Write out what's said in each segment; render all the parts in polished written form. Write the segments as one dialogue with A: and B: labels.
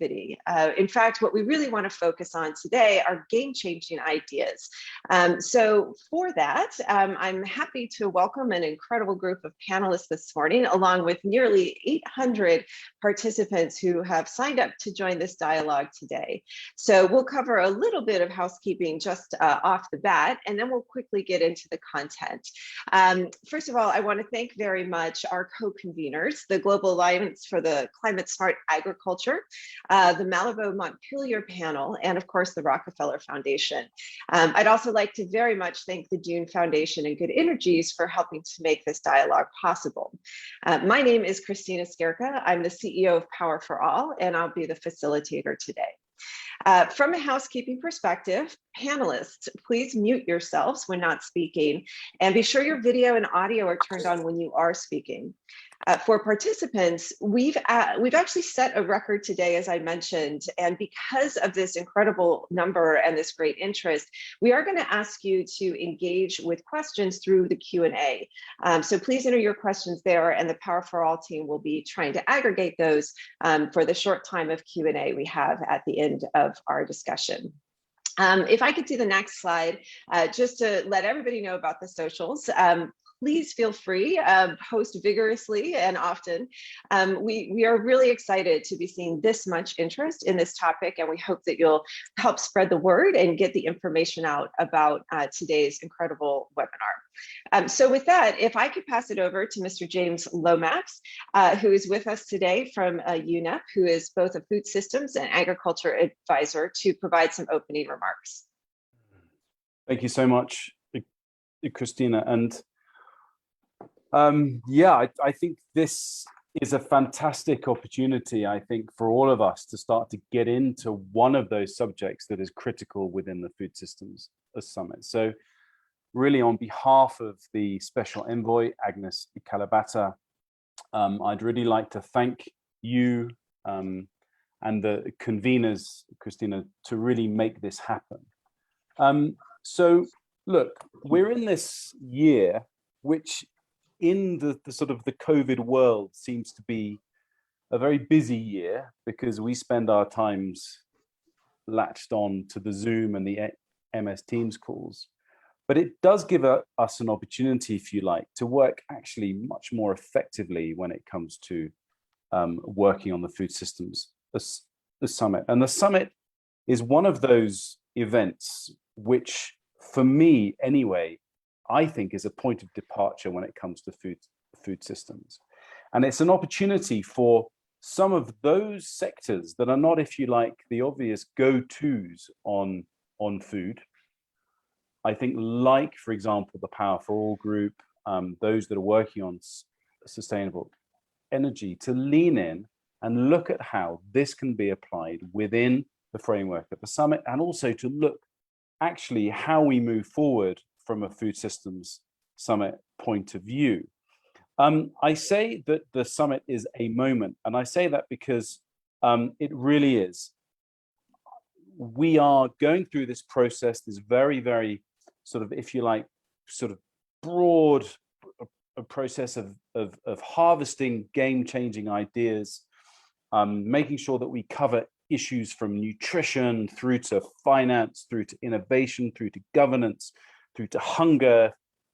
A: productivity. In fact, what we really want to focus on today are game-changing ideas. So for that, I'm happy to welcome an incredible group of panelists this morning, along with nearly 800 participants who have signed up to join this dialogue today. So we'll cover a little bit of housekeeping just off the bat, and then we'll quickly get into the content. First of all, I want to thank very much our co-conveners, the Global Alliance for the Climate Smart Agriculture, the Malabo Montpellier Panel, and of course the Rockefeller Foundation. I'd also like to very much thank the Dune Foundation and Good Energies for helping to make this dialogue possible. My name is Christina Skerka. I'm the CEO of Power for All, and I'll be the facilitator today. From a housekeeping perspective, panelists, please mute yourselves when not speaking, and be sure your video and audio are turned on when you are speaking. For participants, we've actually set a record today, as I mentioned, and because of this incredible number and this great interest, we are going to ask you to engage with questions through the Q&A. So please enter your questions there, and the Power for All team will be trying to aggregate those for the short time of Q&A we have at the end of our discussion. If I could do the next slide, just to let everybody know about the socials. Please feel free, post vigorously and often. We are really excited to be seeing this much interest in this topic, and we hope that you'll help spread the word and get the information out about today's incredible webinar. So with that, if I could pass it over to Mr. James Lomax, who is with us today from UNEP, who is both a food systems and agriculture advisor, to provide some opening remarks.
B: Thank you so much, Christina. And yeah, I think this is a fantastic opportunity, I think, for all of us to start to get into one of those subjects that is critical within the Food Systems Summit. So really, on behalf of the Special Envoy, Agnes Kalibata, I'd really like to thank you and the conveners, Christina, to really make this happen. So look, we're in this year, which in the sort of the COVID world seems to be a very busy year, because we spend our times latched on to the Zoom and the MS Teams calls. But it does give us an opportunity, if you like, to work actually much more effectively when it comes to working on the Food Systems Summit. And the summit is one of those events which, for me anyway, I think is a point of departure when it comes to food systems. And it's an opportunity for some of those sectors that are not, if you like, the obvious go-tos on food. I think, like, for example, the Power for All group, those that are working on sustainable energy, to lean in and look at how this can be applied within the framework of the summit, and also to look actually how we move forward from a Food Systems Summit point of view. I say that the summit is a moment, and I say that because it really is. We are going through this process, this very, very sort of, if you like, sort of broad process of harvesting game-changing ideas, making sure that we cover issues from nutrition through to finance, through to innovation, through to governance, through to hunger,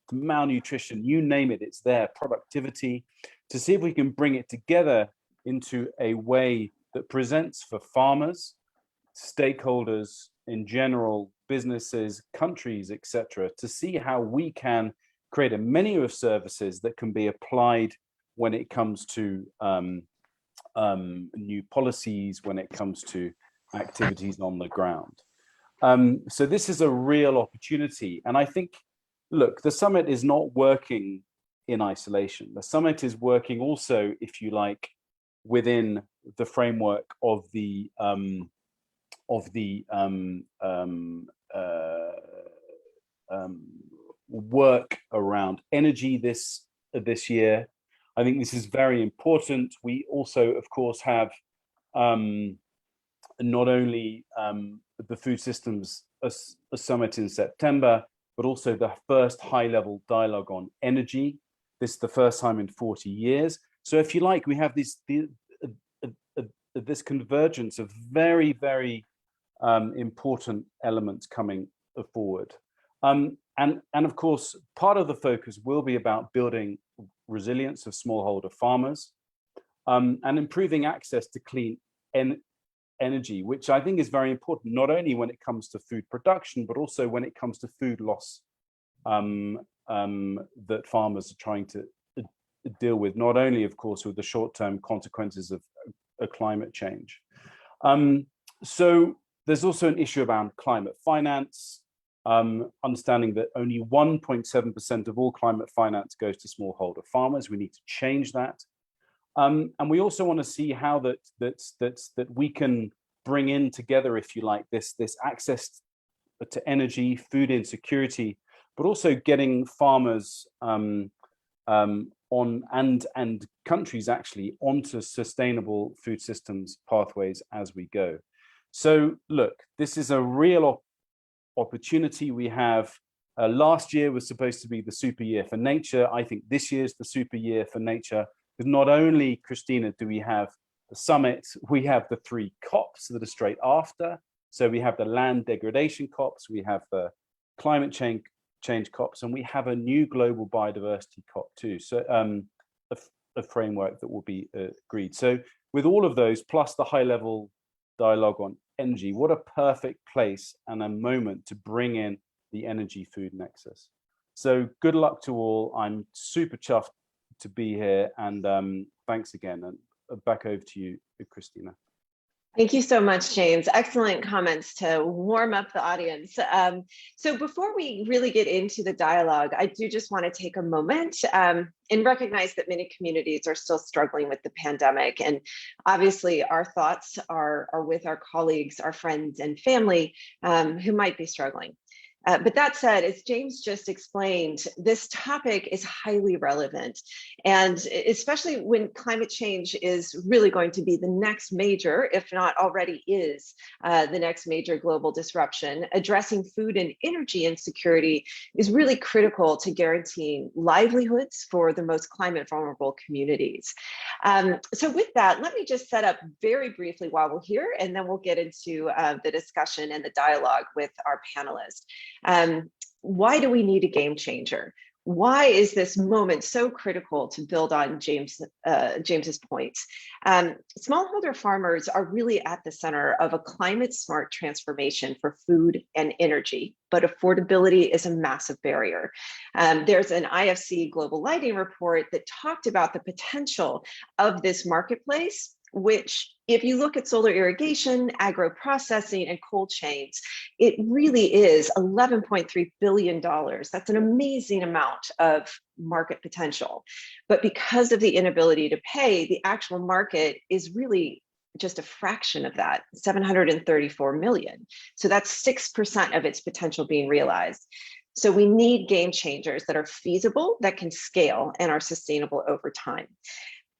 B: to malnutrition, you name it, it's there, productivity, to see if we can bring it together into a way that presents for farmers, stakeholders in general, businesses, countries, etc., to see how we can create a menu of services that can be applied when it comes to new policies, when it comes to activities on the ground. So this is a real opportunity. And I think, look, the summit is not working in isolation. The summit is working also, if you like, within the framework of the work around energy this year. I think this is very important. We also, of course, have not only the Food Systems Summit in September, but also the first high-level dialogue on energy. This is the first time in 40 years. So if you like, we have this convergence of very, very important elements coming forward. And of course, part of the focus will be about building resilience of smallholder farmers and improving access to clean energy, which I think is very important, not only when it comes to food production, but also when it comes to food loss that farmers are trying to deal with, not only, of course, with the short-term consequences of climate change. So there's also an issue around climate finance, understanding that only 1.7% of all climate finance goes to smallholder farmers. We need to change that. And we also want to see how that we can bring in together, if you like, this access to energy, food insecurity, but also getting farmers on and countries actually onto sustainable food systems pathways as we go. So look, this is a real opportunity we have. Last year was supposed to be the super year for nature. I think this year's the super year for nature, because not only, Christina, do we have the summit, we have the 3 COPs that are straight after. So we have the land degradation COPs, we have the climate change COPs, and we have a new global biodiversity COP too. So a framework that will be agreed. So with all of those, plus the high level dialogue on energy, what a perfect place and a moment to bring in the energy food nexus. So good luck to all. I'm super chuffed to be here, and thanks again. And back over to you, Christina.
A: Thank you so much, James. Excellent comments to warm up the audience. So before we really get into the dialogue, I do just want to take a moment and recognize that many communities are still struggling with the pandemic. And obviously our thoughts are with our colleagues, our friends and family who might be struggling. But that said, as James just explained, this topic is highly relevant, and especially when climate change is really going to be the next major, if not already is, the next major global disruption. Addressing food and energy insecurity is really critical to guaranteeing livelihoods for the most climate vulnerable communities. So with that, let me just set up very briefly while we're here, and then we'll get into the discussion and the dialogue with our panelists. Why do we need a game changer? Why is this moment so critical to build on James's points? Smallholder farmers are really at the center of a climate smart transformation for food and energy, but affordability is a massive barrier. There's an IFC Global Lighting report that talked about the potential of this marketplace, which, if you look at solar irrigation, agro-processing, and cold chains, it really is $11.3 billion. That's an amazing amount of market potential. But because of the inability to pay, the actual market is really just a fraction of that, 734 million. So that's 6% of its potential being realized. So we need game changers that are feasible, that can scale, and are sustainable over time.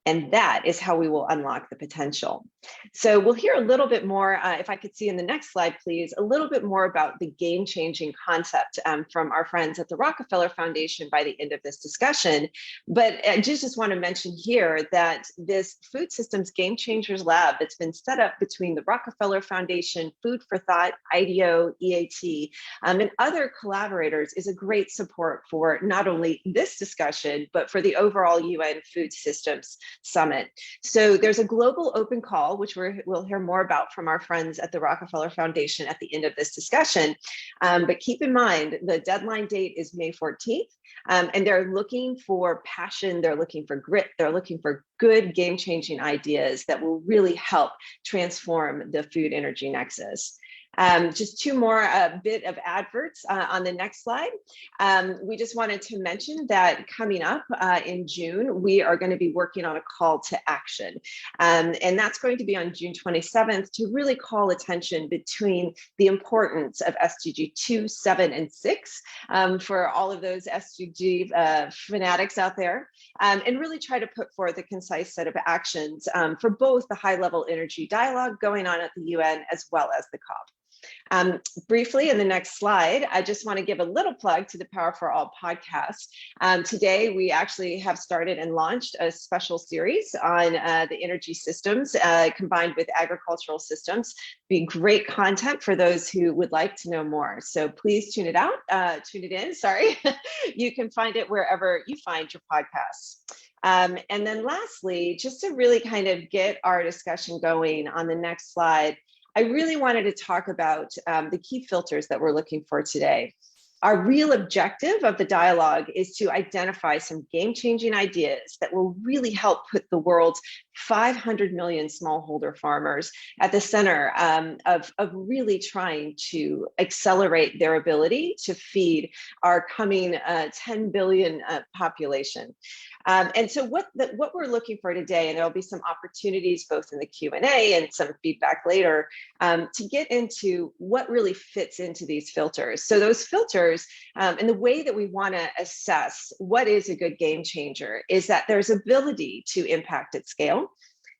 A: And that is how we will unlock the potential. So we'll hear a little bit more, if I could see in the next slide, please, a little bit more about the game-changing concept from our friends at the Rockefeller Foundation by the end of this discussion. But I just want to mention here that this Food Systems Game Changers Lab that's been set up between the Rockefeller Foundation, Food for Thought, IDEO, EAT, and other collaborators is a great support for not only this discussion, but for the overall UN Food Systems Summit. So there's a global open call, which we'll hear more about from our friends at the Rockefeller Foundation at the end of this discussion. But keep in mind, the deadline date is May 14th, and they're looking for passion, they're looking for grit, they're looking for good game-changing ideas that will really help transform the food energy nexus. Just two more bit of adverts on the next slide. We just wanted to mention that coming up in June, we are going to be working on a call to action. And that's going to be on June 27th to really call attention between the importance of SDG 2, 7, and 6 for all of those SDG fanatics out there, and really try to put forth a concise set of actions for both the high-level energy dialogue going on at the UN as well as the COP. Briefly, in the next slide, I just want to give a little plug to the Power for All podcast. Today, we actually have started and launched a special series on the energy systems combined with agricultural systems. Be great content for those who would like to know more. So please tune it in, sorry. You can find it wherever you find your podcasts. And then lastly, just to really kind of get our discussion going on the next slide, I really wanted to talk about the key filters that we're looking for today. Our real objective of the dialogue is to identify some game-changing ideas that will really help put the world's 500 million smallholder farmers at the center of really trying to accelerate their ability to feed our coming 10 billion population. And so what we're looking for today, and there'll be some opportunities both in the Q&A and some feedback later, to get into what really fits into these filters. So those filters and the way that we want to assess what is a good game changer is that there's ability to impact at scale.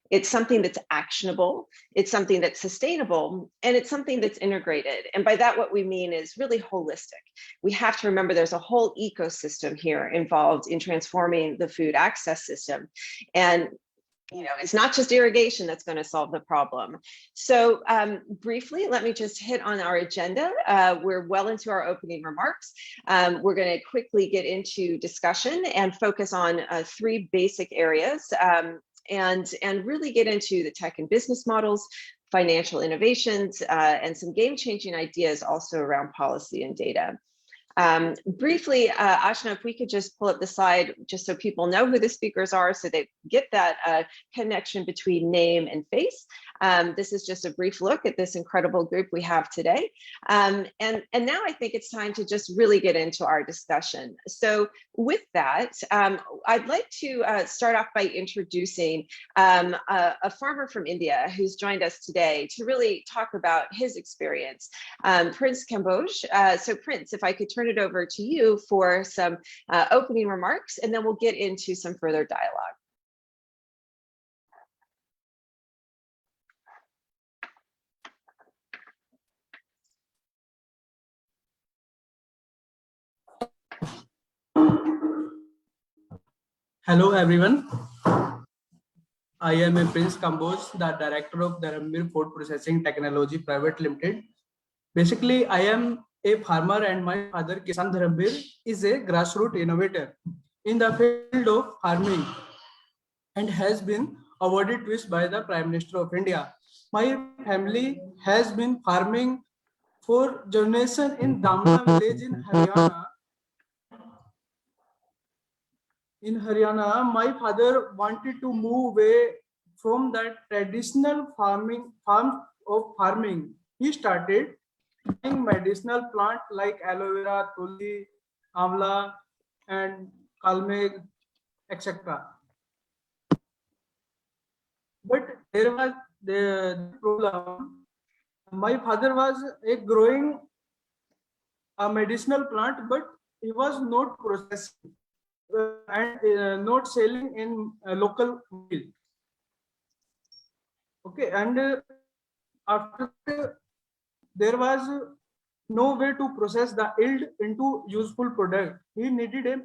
A: It's something that's actionable, it's something that's sustainable, and it's something that's integrated. And by that, what we mean is really holistic. We have to remember there's a whole ecosystem here involved in transforming the food access system. And it's not just irrigation that's going to solve the problem. So briefly, let me just hit on our agenda. We're well into our opening remarks. We're going to quickly get into discussion and focus on 3 basic areas. And really get into the tech and business models, financial innovations, and some game-changing ideas also around policy and data. Briefly, Ashna, if we could just pull up the slide just so people know who the speakers are so they get that connection between name and face. This is just a brief look at this incredible group we have today. And now I think it's time to just really get into our discussion. So with that, I'd like to start off by introducing a farmer from India who's joined us today to really talk about his experience, Prince Kamboj. So Prince, if I could turn it over to you for some opening remarks, and then we'll get into some further dialogue.
C: Hello everyone, I am a Prince Kamboj, the director of Dharamveer Food Processing Technology Private Limited. Basically, I am a farmer and my father Kisan Dharamveer is a grassroots innovator in the field of farming and has been awarded twice by the Prime Minister of India. My family has been farming for generations in Damna village in Haryana. In Haryana, my father wanted to move away from that traditional farming. He started growing medicinal plants like aloe vera, tulsi, amla, and kalme, etc. But there was the problem. My father was growing a medicinal plant, but he was not processing and not selling in local mill. Okay, and after there was no way to process the yield into useful product. He needed a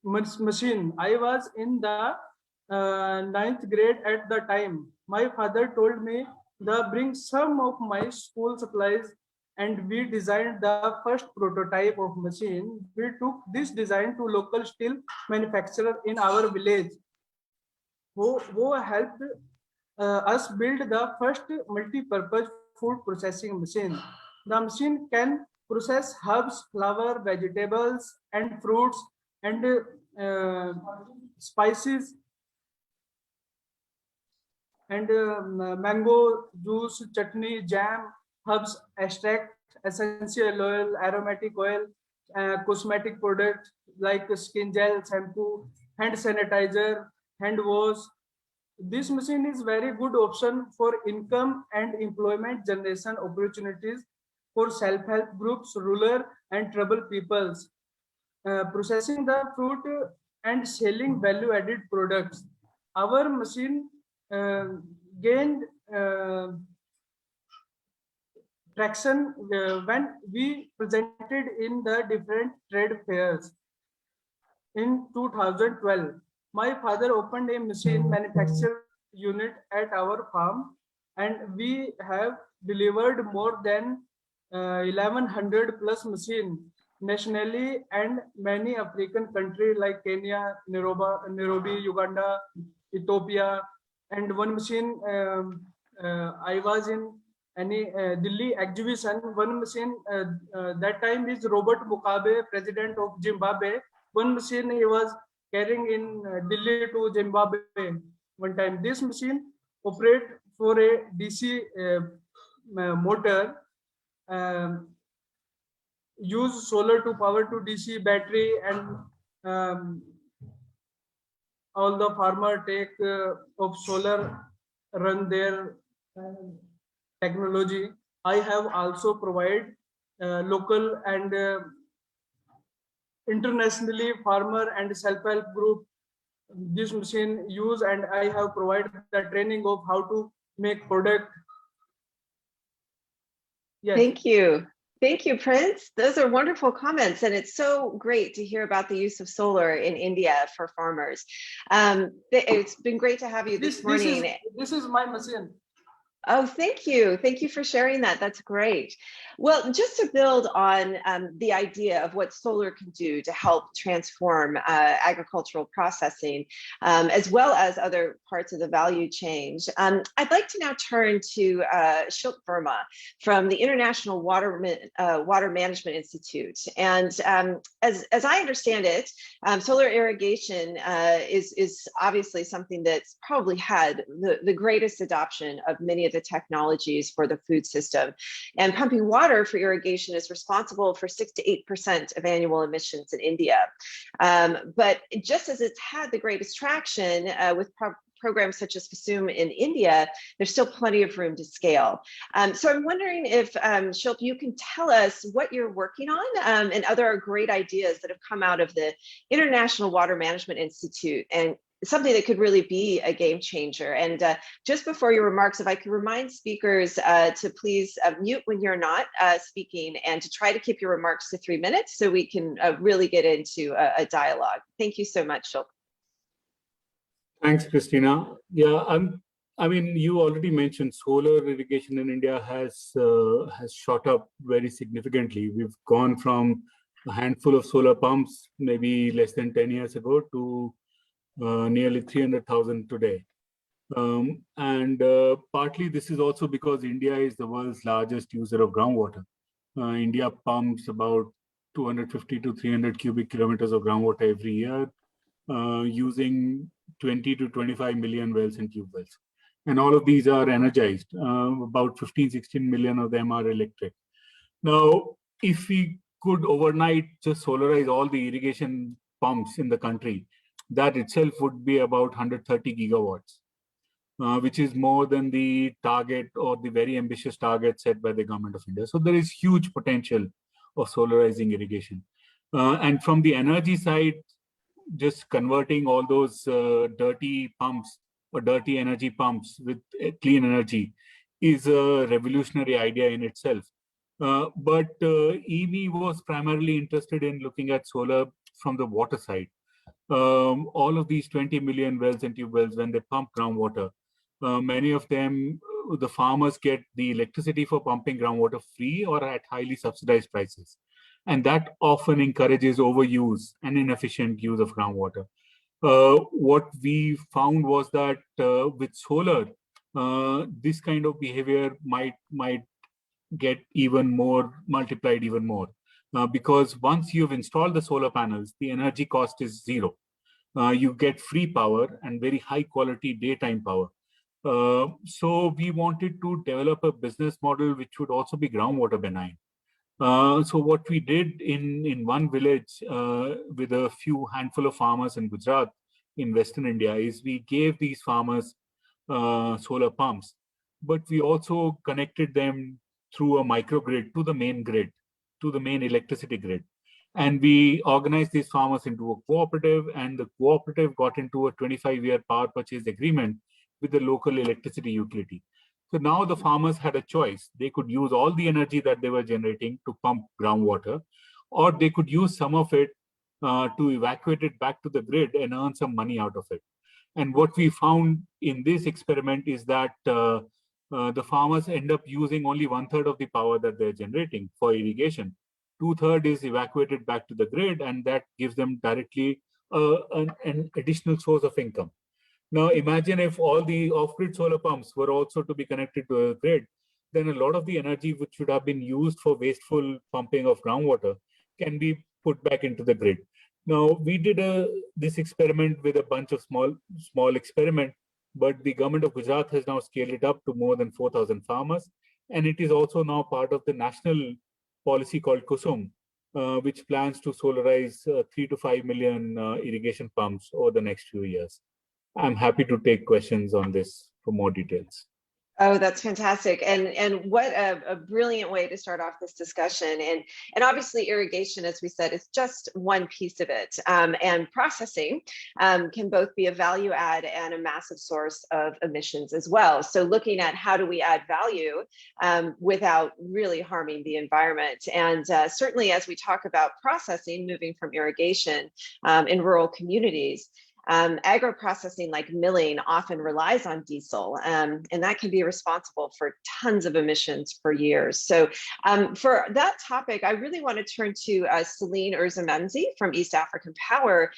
C: machine. I was in the 9th grade at the time. My father told me to bring some of my school supplies, and we designed the first prototype of machine. We took this design to local steel manufacturer in our village, who helped us build the first multi-purpose food processing machine. The machine can process herbs, flower, vegetables, and fruits, and spices, and mango juice, chutney, jam, herbs, extract, essential oil, aromatic oil, cosmetic products like skin gel, shampoo, hand sanitizer, hand wash. This machine is very good option for income and employment generation opportunities for self-help groups, rural and tribal peoples. Processing the fruit and selling value-added products. Our machine gained traction when we presented in the different trade fairs. In 2012, my father opened a machine manufacture unit at our farm, and we have delivered more than 1100 plus machine nationally and many African countries like Kenya, Nairobi, Uganda, Ethiopia, and one machine I was in any Delhi exhibition. One machine that time is Robert Mugabe, president of Zimbabwe. One machine he was carrying in Delhi to Zimbabwe one time. This machine operate for a DC motor, use solar to power to DC battery, and all the farmer take of solar run their technology. I have also provide local and internationally farmer and self-help group this machine use, and I have provided the training of how to make product.
A: Yes. Thank you. Thank you, Prince. Those are wonderful comments, and it's so great to hear about the use of solar in India for farmers. It's been great to have you this morning.
C: This is my machine.
A: Oh, thank you. Thank you for sharing that. That's great. Well, just to build on the idea of what solar can do to help transform agricultural processing, as well as other parts of the value chain, I'd like to now turn to Shilp Verma from the International Water Management Institute. And as I understand it, solar irrigation is obviously something that's probably had the greatest adoption of many of the technologies for the food system. And pumping water for irrigation is responsible for 6 to 8% of annual emissions in India. But just as it's had the greatest traction with programs such as Kusum in India, there's still plenty of room to scale. So I'm wondering if, Shilp, you can tell us what you're working on and other great ideas that have come out of the International Water Management Institute, and something that could really be a game changer. And just before your remarks, if I could remind speakers to please mute when you're not speaking, and to try to keep your remarks to 3 minutes so we can really get into a dialogue. Thank you so much, Shilp.
D: Thanks, Christina. Yeah, I mean, you already mentioned solar irrigation in India has shot up very significantly. We've gone from a handful of solar pumps maybe less than 10 years ago to nearly 300,000 today. Partly this is also because India is the world's largest user of groundwater. India pumps about 250 to 300 cubic kilometers of groundwater every year, using 20 to 25 million wells and tube wells. And all of these are energized. About 15, 16 million of them are electric. Now, if we could overnight just solarize all the irrigation pumps in the country, that itself would be about 130 gigawatts, which is more than the target or the very ambitious target set by the government of India. So there is huge potential of solarizing irrigation. And from the energy side, just converting all those dirty pumps or dirty energy pumps with clean energy is a revolutionary idea in itself. But EME was primarily interested in looking at solar from the water side. All of these 20 million wells and tube wells, when they pump groundwater, many of them, the farmers get the electricity for pumping groundwater free or at highly subsidized prices. And that often encourages overuse and inefficient use of groundwater. What we found was that with solar, this kind of behavior might get even more, multiplied even more. Because once you've installed the solar panels, the energy cost is zero. You get free power and very high quality daytime power. So we wanted to develop a business model which would also be groundwater benign. So what we did in one village with a few handful of farmers in Gujarat in Western India is we gave these farmers solar pumps, but we also connected them through a microgrid to the main grid, to the main electricity grid. And we organized these farmers into a cooperative, and the cooperative got into a 25-year power purchase agreement with the local electricity utility. So now the farmers had a choice. They could use all the energy that they were generating to pump groundwater, or they could use some of it to evacuate it back to the grid and earn some money out of it. And what we found in this experiment is that the farmers end up using only 1/3 of the power that they're generating for irrigation. 2/3 is evacuated back to the grid, and that gives them directly an additional source of income. Now, imagine if all the off-grid solar pumps were also to be connected to a grid, then a lot of the energy which should have been used for wasteful pumping of groundwater can be put back into the grid. Now, we did this experiment with a bunch of small experiment, but the government of Gujarat has now scaled it up to more than 4,000 farmers. And it is also now part of the national policy called Kusum, which plans to solarize 3 to 5 million irrigation pumps over the next few years. I'm happy to take questions on this for more details.
A: Oh, that's fantastic. And what a brilliant way to start off this discussion. And obviously irrigation, as we said, is just one piece of it. And processing can both be a value add and a massive source of emissions as well. So looking at how do we add value without really harming the environment. And certainly as we talk about processing, moving from irrigation in rural communities, agro-processing like milling often relies on diesel, and that can be responsible for tons of emissions for years. So for that topic, I really want to turn to Celine Urzamemzi from East African Power.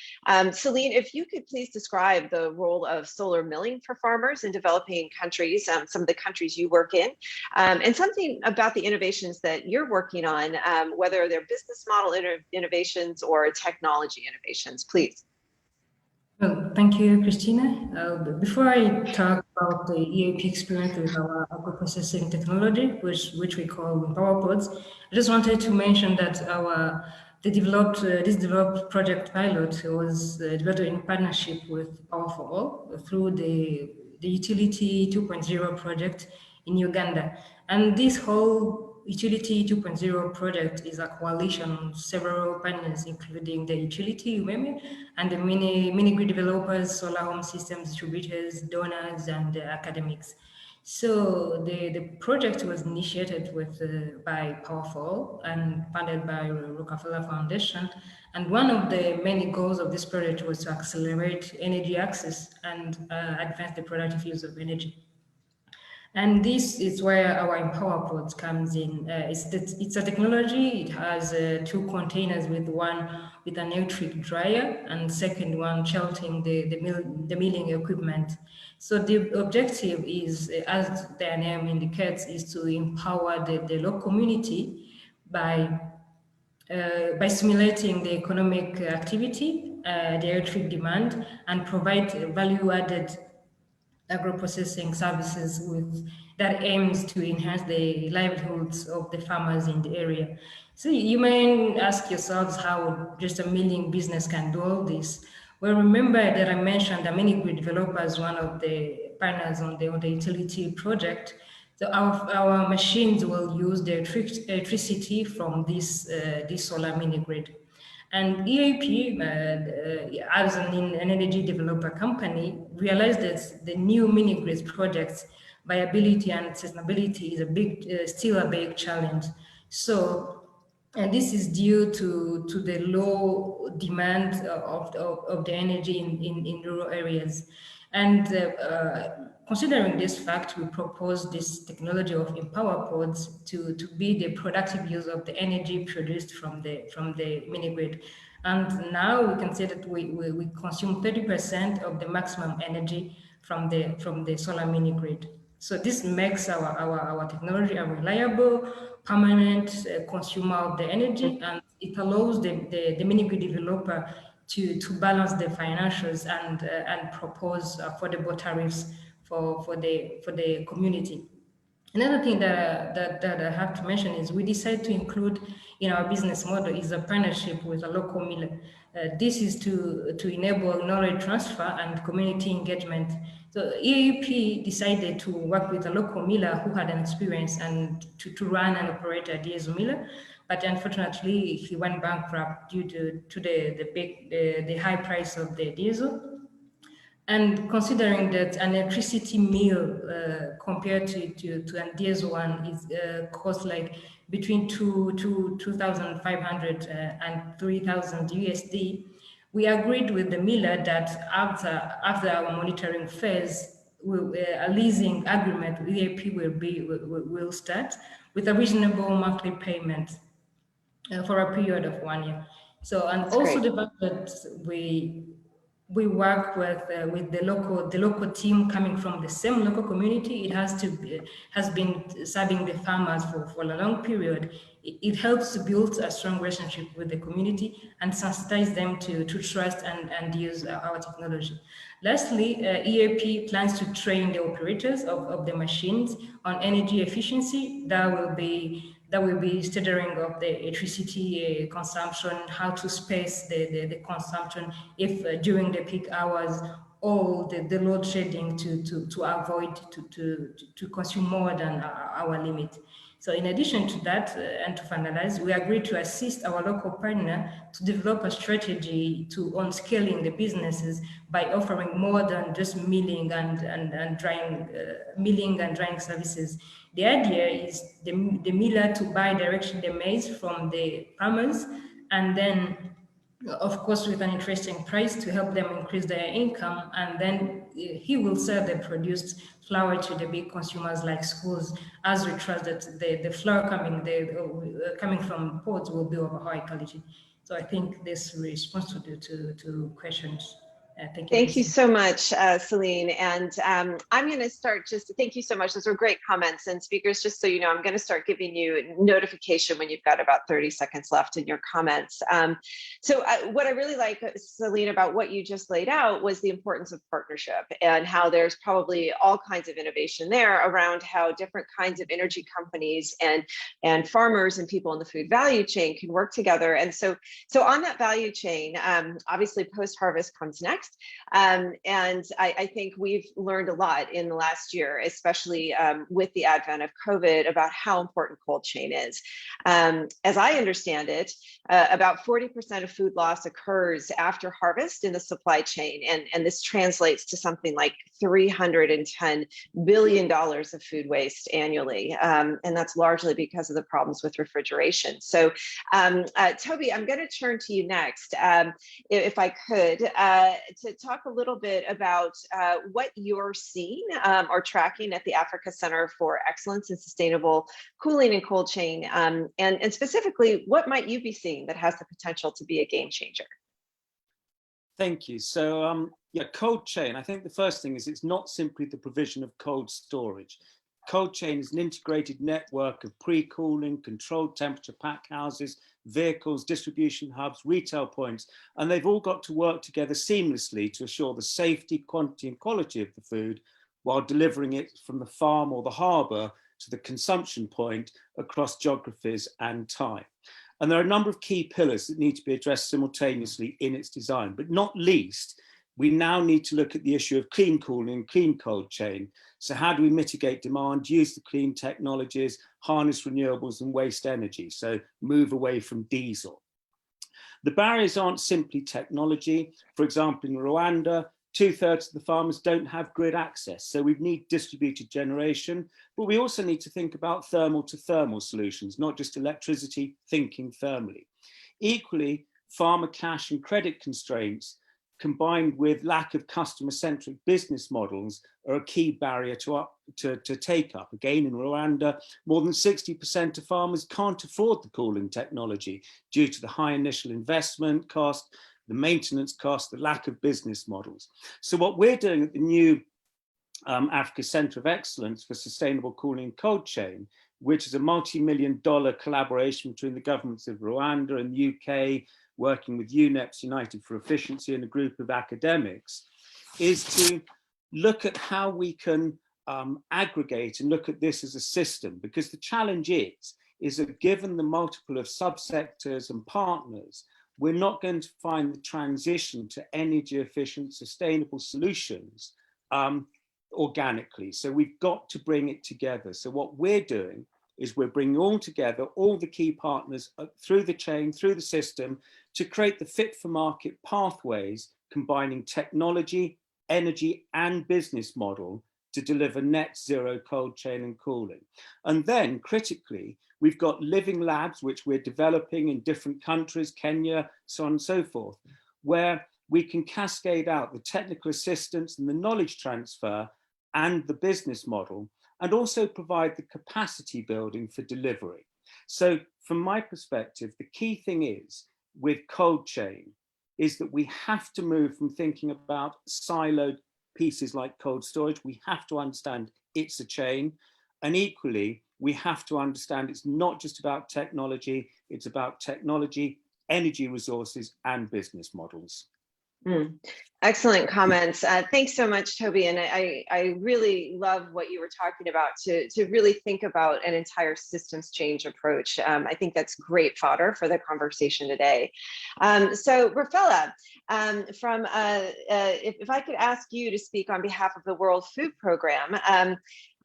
A: Celine, if you could please describe the role of solar milling for farmers in developing countries, some of the countries you work in, and something about the innovations that you're working on, whether they're business model innovations or technology innovations, please.
E: Well, thank you, Christina. Before I talk about the EAP experience with our agro-processing technology, which we call Power Pods, I just wanted to mention that this developed project pilot was developed in partnership with Power for All through the Utility 2.0 project in Uganda, and this whole Utility 2.0 project is a coalition of several partners, including the utility women and the mini grid developers, solar home systems distributors, donors, and academics. So the project was initiated by Powerful and funded by Rockefeller Foundation. And one of the many goals of this project was to accelerate energy access and advance the productive use of energy. And this is where our Empower Pods comes in. It's a technology. It has 2 containers, with one with an electric dryer and second one sheltering the milling equipment. So the objective is, as their name indicates, is to empower the local community by stimulating the economic activity, the electric demand, and provide value-added agro-processing services that aims to enhance the livelihoods of the farmers in the area. So you may ask yourselves how just a milling business can do all this. Well, remember that I mentioned that mini grid developers, one of the partners on the utility project. So our machines will use the electricity from this solar mini grid. And EAP, as an energy developer company, realized that the new mini grids projects viability and sustainability is still a big challenge. So, and this is due to the low demand of the energy in rural areas. And considering this fact, we propose this technology of Empower Pods to be the productive use of the energy produced from the mini grid. And now we can say that we consume 30% of the maximum energy from the solar mini grid. So this makes our technology a reliable, permanent consumer of the energy, and it allows the mini grid developer to balance the financials and propose affordable tariffs for the community. Another thing that I have to mention is we decided to include in our business model is a partnership with a local miller. This is to enable knowledge transfer and community engagement. So EAP decided to work with a local miller who had an experience and to run and operate a diesel miller, but unfortunately he went bankrupt due to the high price of the diesel. And considering that an electricity mill compared to an DS one is cost like between 2,500 and 3,000 USD, we agreed with the miller that after our monitoring phase, a leasing agreement with EAP will start with a reasonable monthly payment for a period of 1 year. So, and
A: That's
E: also
A: great.
E: the fact that we work with the local team coming from the same local community. It has been serving the farmers for a long period. It helps to build a strong relationship with the community and sensitize them to trust and use our technology. Lastly, EAP plans to train the operators of the machines on energy efficiency that will be studying of the electricity consumption, how to space the consumption if during the peak hours, or the load shedding to avoid to consume more than our limit. So in addition to that, and to finalize, we agreed to assist our local partner to develop a strategy on scaling the businesses by offering more than just milling and drying services. The idea is the miller to buy directly the maize from the farmers, and then of course with an interesting price to help them increase their income, and then he will sell the produced flour to the big consumers like schools, as we trust that the flour coming from ports will be of a high quality. So I think this responds to questions. Thank you.
A: Thank you so much, Celine. And I'm going to start thank you so much. Those were great comments. And speakers, just so you know, I'm going to start giving you notification when you've got about 30 seconds left in your comments. So what I really like, Celine, about what you just laid out was the importance of partnership and how there's probably all kinds of innovation there around how different kinds of energy companies and farmers and people in the food value chain can work together. And so on that value chain, obviously post-harvest comes next. And I think we've learned a lot in the last year, especially with the advent of COVID, about how important cold chain is. As I understand it, about 40% of food loss occurs after harvest in the supply chain. And this translates to something like $310 billion of food waste annually. And that's largely because of the problems with refrigeration. So Toby, I'm going to turn to you next, if I could, to talk a little bit about what you're seeing or tracking at the Africa Center for Excellence in Sustainable Cooling and Cold Chain, and specifically, what might you be seeing that has the potential to be a game changer?
F: Thank you. So yeah, cold chain, I think the first thing is it's not simply the provision of cold storage. Cold chain is an integrated network of pre-cooling, controlled temperature pack houses, vehicles, distribution hubs, retail points, and they've all got to work together seamlessly to assure the safety, quantity and quality of the food while delivering it from the farm or the harbour to the consumption point across geographies and time. And there are a number of key pillars that need to be addressed simultaneously in its design, but not least, we now need to look at the issue of clean cooling and clean cold chain. So how do we mitigate demand, use the clean technologies, harness renewables and waste energy? So move away from diesel. The barriers aren't simply technology. For example, in Rwanda, 2/3 of the farmers don't have grid access. So we need distributed generation, but we also need to think about thermal to thermal solutions, not just electricity, thinking thermally. Equally, farmer cash and credit constraints combined with lack of customer-centric business models are a key barrier to take up. Again, in Rwanda, more than 60% of farmers can't afford the cooling technology due to the high initial investment cost, the maintenance cost, the lack of business models. So what we're doing at the new Africa Center of Excellence for Sustainable Cooling and Cold Chain, which is a multi-million-dollar collaboration between the governments of Rwanda and the UK, working with UNEPs, United for Efficiency, and a group of academics, is to look at how we can aggregate and look at this as a system, because the challenge is that given the multiple of subsectors and partners, we're not going to find the transition to energy efficient, sustainable solutions organically. So we've got to bring it together. So what we're doing is we're bringing all together, all the key partners through the chain, through the system, to create the fit for market pathways, combining technology, energy and business model to deliver net zero cold chain and cooling. And then critically, we've got living labs, which we're developing in different countries, Kenya, so on and so forth, where we can cascade out the technical assistance and the knowledge transfer and the business model, and also provide the capacity building for delivery. So from my perspective, the key thing is with cold chain is that we have to move from thinking about siloed pieces like cold storage. We have to understand it's a chain. And equally, we have to understand it's not just about technology, it's about technology, energy resources, and business models.
A: Excellent comments. Thanks so much, Toby. And I really love what you were talking about, to really think about an entire systems change approach. I think that's great fodder for the conversation today. So Rockefeller, if I could ask you to speak on behalf of the World Food Program,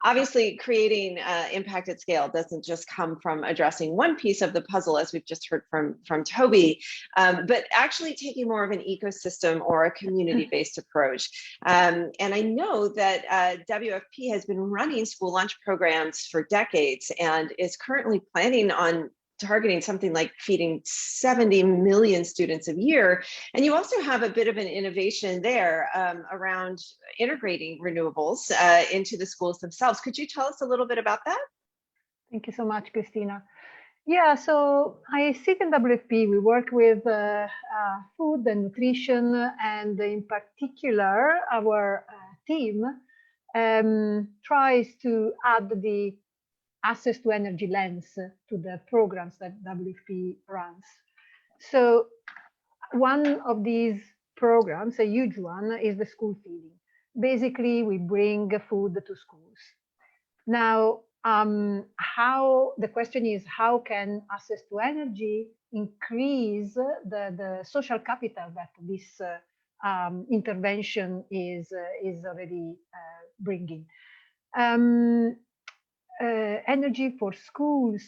A: obviously, creating impact at scale doesn't just come from addressing one piece of the puzzle, as we've just heard from Toby, but actually taking more of an ecosystem or a community-based approach. And I know that WFP has been running school lunch programs for decades and is currently planning on targeting something like feeding 70 million students a year. And you also have a bit of an innovation there around integrating renewables into the schools themselves. Could you tell us a little bit about that?
G: Thank you so much, Christina. Yeah, so I sit in WFP. We work with food and nutrition, and in particular, our team tries to add the access to energy lens to the programs that WFP runs. So one of these programs, a huge one, is the school feeding. Basically, we bring food to schools. Now, the question is, how can access to energy increase the social capital that this intervention is already bringing? Energy for schools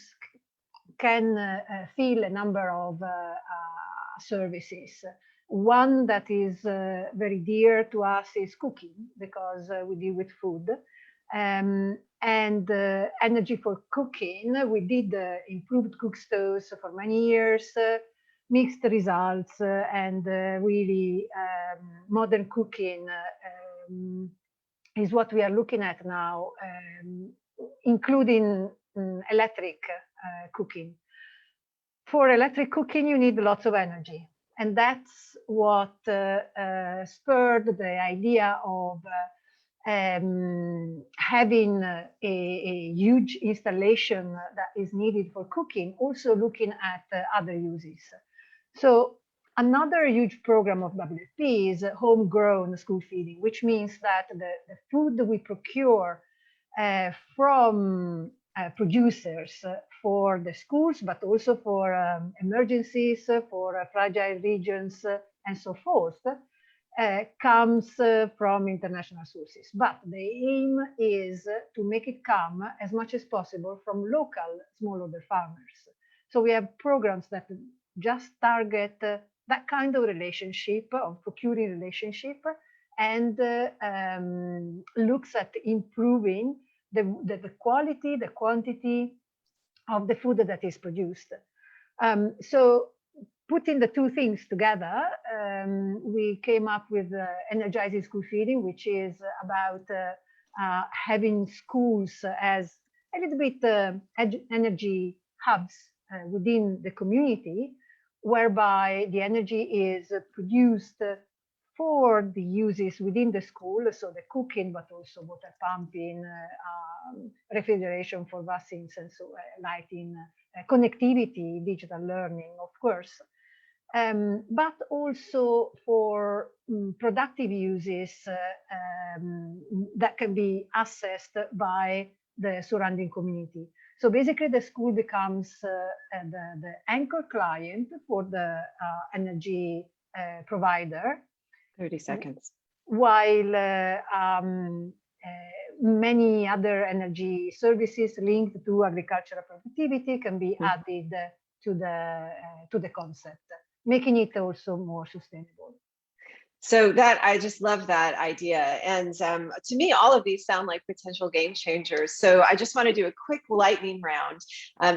G: can fill a number of services. One that is very dear to us is cooking, because we deal with food. And energy for cooking, we did improved cook stoves for many years, mixed results, and really modern cooking is what we are looking at now, including electric cooking. For electric cooking, you need lots of energy. And that's what spurred the idea of having a huge installation that is needed for cooking, also looking at other uses. So another huge program of WFP is homegrown school feeding, which means that the food that we procure from producers for the schools, but also for emergencies, for fragile regions, and so forth, comes from international sources. But the aim is to make it come as much as possible from local smallholder farmers. So we have programs that just target that kind of relationship, of procuring relationship, and looks at improving the quality, the quantity of the food that is produced. So putting the two things together, we came up with Energizing school feeding, which is about having schools as a little bit energy hubs within the community, whereby the energy is produced for the uses within the school, so the cooking, but also water pumping, refrigeration for vaccines, and so lighting, connectivity, digital learning, of course, but also for productive uses that can be assessed by the surrounding community. So basically, the school becomes the anchor client for the energy provider.
A: 30 seconds.
G: While many other energy services linked to agricultural productivity can be added to the concept, making it also more sustainable.
A: So that I just love that idea. And to me, all of these sound like potential game changers. So I just want to do a quick lightning round,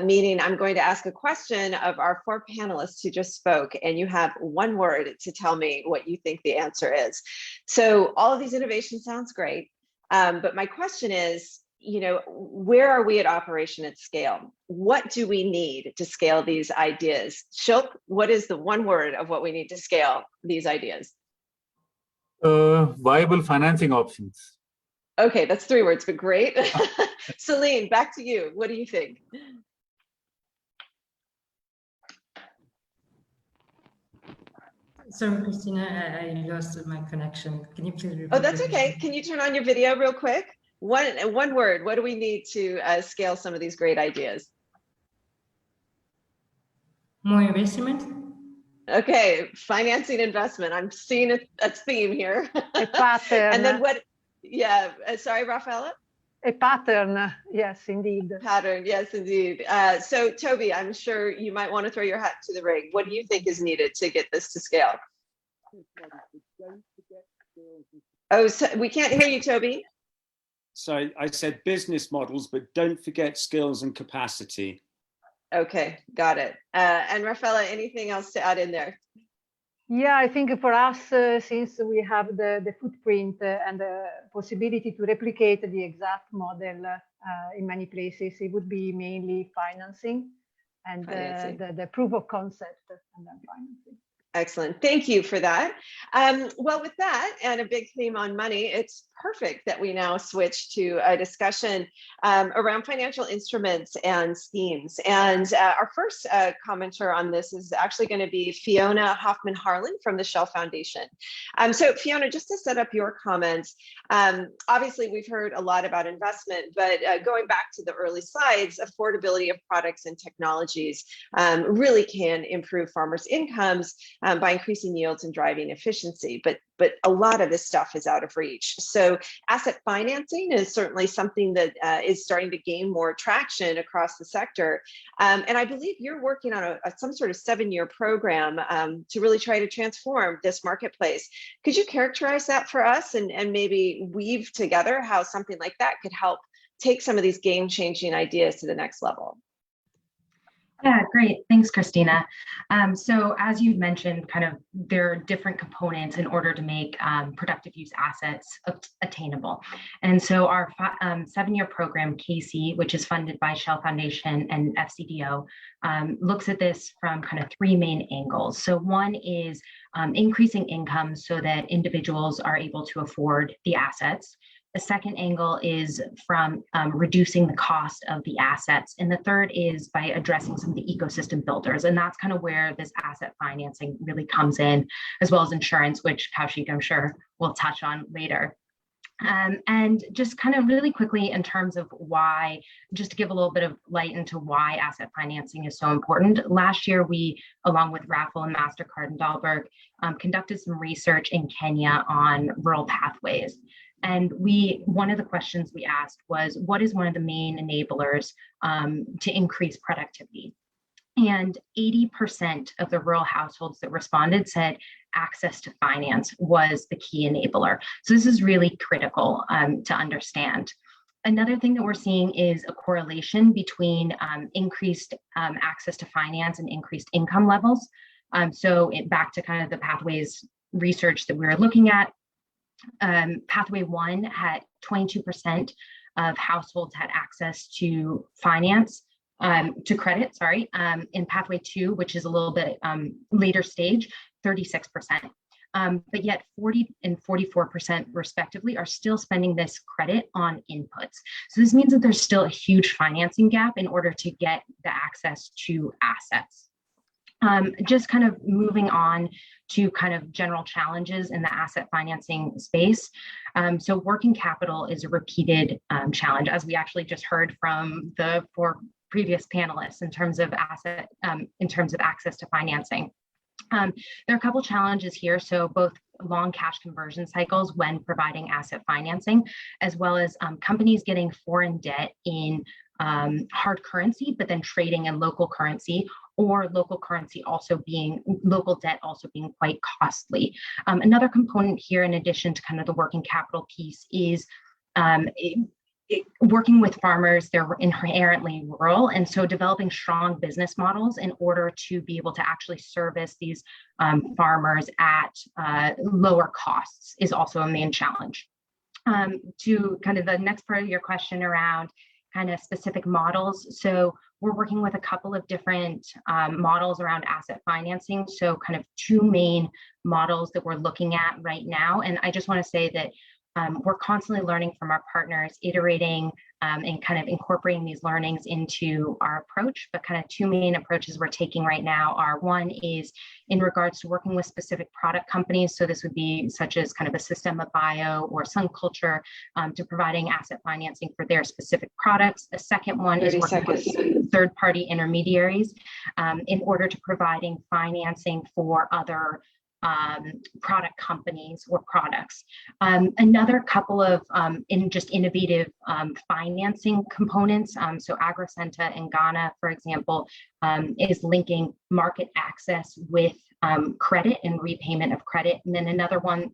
A: meaning I'm going to ask a question of our 4 panelists who just spoke, and you have one word to tell me what you think the answer is. So all of these innovations sounds great. But my question is, where are we at operation at scale? What do we need to scale these ideas? Shilp, what is the one word of what we need to scale these ideas?
D: Viable financing options.
A: Okay, that's 3 words, but great. Celine, back to you. What do you think?
E: Sorry, Christina, I lost my connection. Can you please repeat?
A: Oh, that's okay. Can you turn on your video real quick? One word. What do we need to scale some of these great ideas?
E: More investment?
A: Okay, financing investment. I'm seeing a theme here.
G: A pattern.
A: And then what? Yeah, sorry, Raffaella?
G: A pattern, yes, indeed.
A: Pattern, yes, indeed. So Toby, I'm sure you might want to throw your hat to the ring. What do you think is needed to get this to scale? Oh, so we can't hear you, Toby.
F: So I said business models, but don't forget skills and capacity.
A: Okay, got it. And Raffaella, anything else to add in there?
G: Yeah, I think for us, since we have the footprint and the possibility to replicate the exact model in many places, it would be mainly financing and the proof of concept and then financing.
A: Excellent. Thank you for that. Well, with that and a big theme on money, it's perfect that we now switch to a discussion around financial instruments and schemes. And our first commenter on this is actually going to be Fiona Hoffman Harlan from the Shell Foundation. So Fiona, just to set up your comments, obviously we've heard a lot about investment, but going back to the early slides, affordability of products and technologies really can improve farmers' incomes by increasing yields and driving efficiency, but a lot of this stuff is out of reach. So asset financing is certainly something that is starting to gain more traction across the sector. And I believe you're working on some sort of 7-year program to really try to transform this marketplace. Could you characterize that for us and maybe weave together how something like that could help take some of these game-changing ideas to the next level?
H: Yeah, great. Thanks, Christina. So as you mentioned, there are different components in order to make productive use assets attainable. And so our 7-year program, CASE, which is funded by Shell Foundation and FCDO, looks at this from 3 main angles. So one is increasing income so that individuals are able to afford the assets. The second angle is from reducing the cost of the assets. And the third is by addressing some of the ecosystem builders. And that's where this asset financing really comes in, as well as insurance, which Kaushik, I'm sure, we'll touch on later. And just really quickly in terms of why, just to give a little bit of light into why asset financing is so important. Last year, we, along with Raffle and MasterCard and Dahlberg, conducted some research in Kenya on rural pathways. And one of the questions we asked was, what is one of the main enablers to increase productivity? And 80% of the rural households that responded said access to finance was the key enabler. So this is really critical to understand. Another thing that we're seeing is a correlation between increased access to finance and increased income levels. So back to the pathways research that we were looking at, Pathway 1 had 22% of households had access to finance, to credit, sorry. In Pathway 2, which is a little bit later stage, 36%. But yet 40 and 44% respectively are still spending this credit on inputs. So this means that there's still a huge financing gap in order to get the access to assets. Just moving on to general challenges in the asset financing space. So working capital is a repeated challenge, as we actually just heard from the 4 previous panelists in terms of access to financing. There are a couple challenges here. So both long cash conversion cycles when providing asset financing, as well as companies getting foreign debt in hard currency, but then trading in local currency, or local debt also being quite costly. Another component here, in addition to kind of the working capital piece, is working with farmers. They're inherently rural, and so developing strong business models in order to be able to actually service these farmers at lower costs is also a main challenge. To kind of the next part of your question around kind of specific models. So we're working with a couple of different models around asset financing. So kind of two main models that we're looking at right now. And I just want to say that we're constantly learning from our partners, iterating and kind of incorporating these learnings into our approach. But kind of two main approaches we're taking right now are, one is in regards to working with specific product companies. So this would be such as kind of a Systema Bio or Sun Culture to providing asset financing for their specific products. The second one is working with third-party intermediaries in order to providing financing for other product companies or products. Another couple of innovative financing components. So AgriSenta in Ghana, for example, is linking market access with credit and repayment of credit. And then another one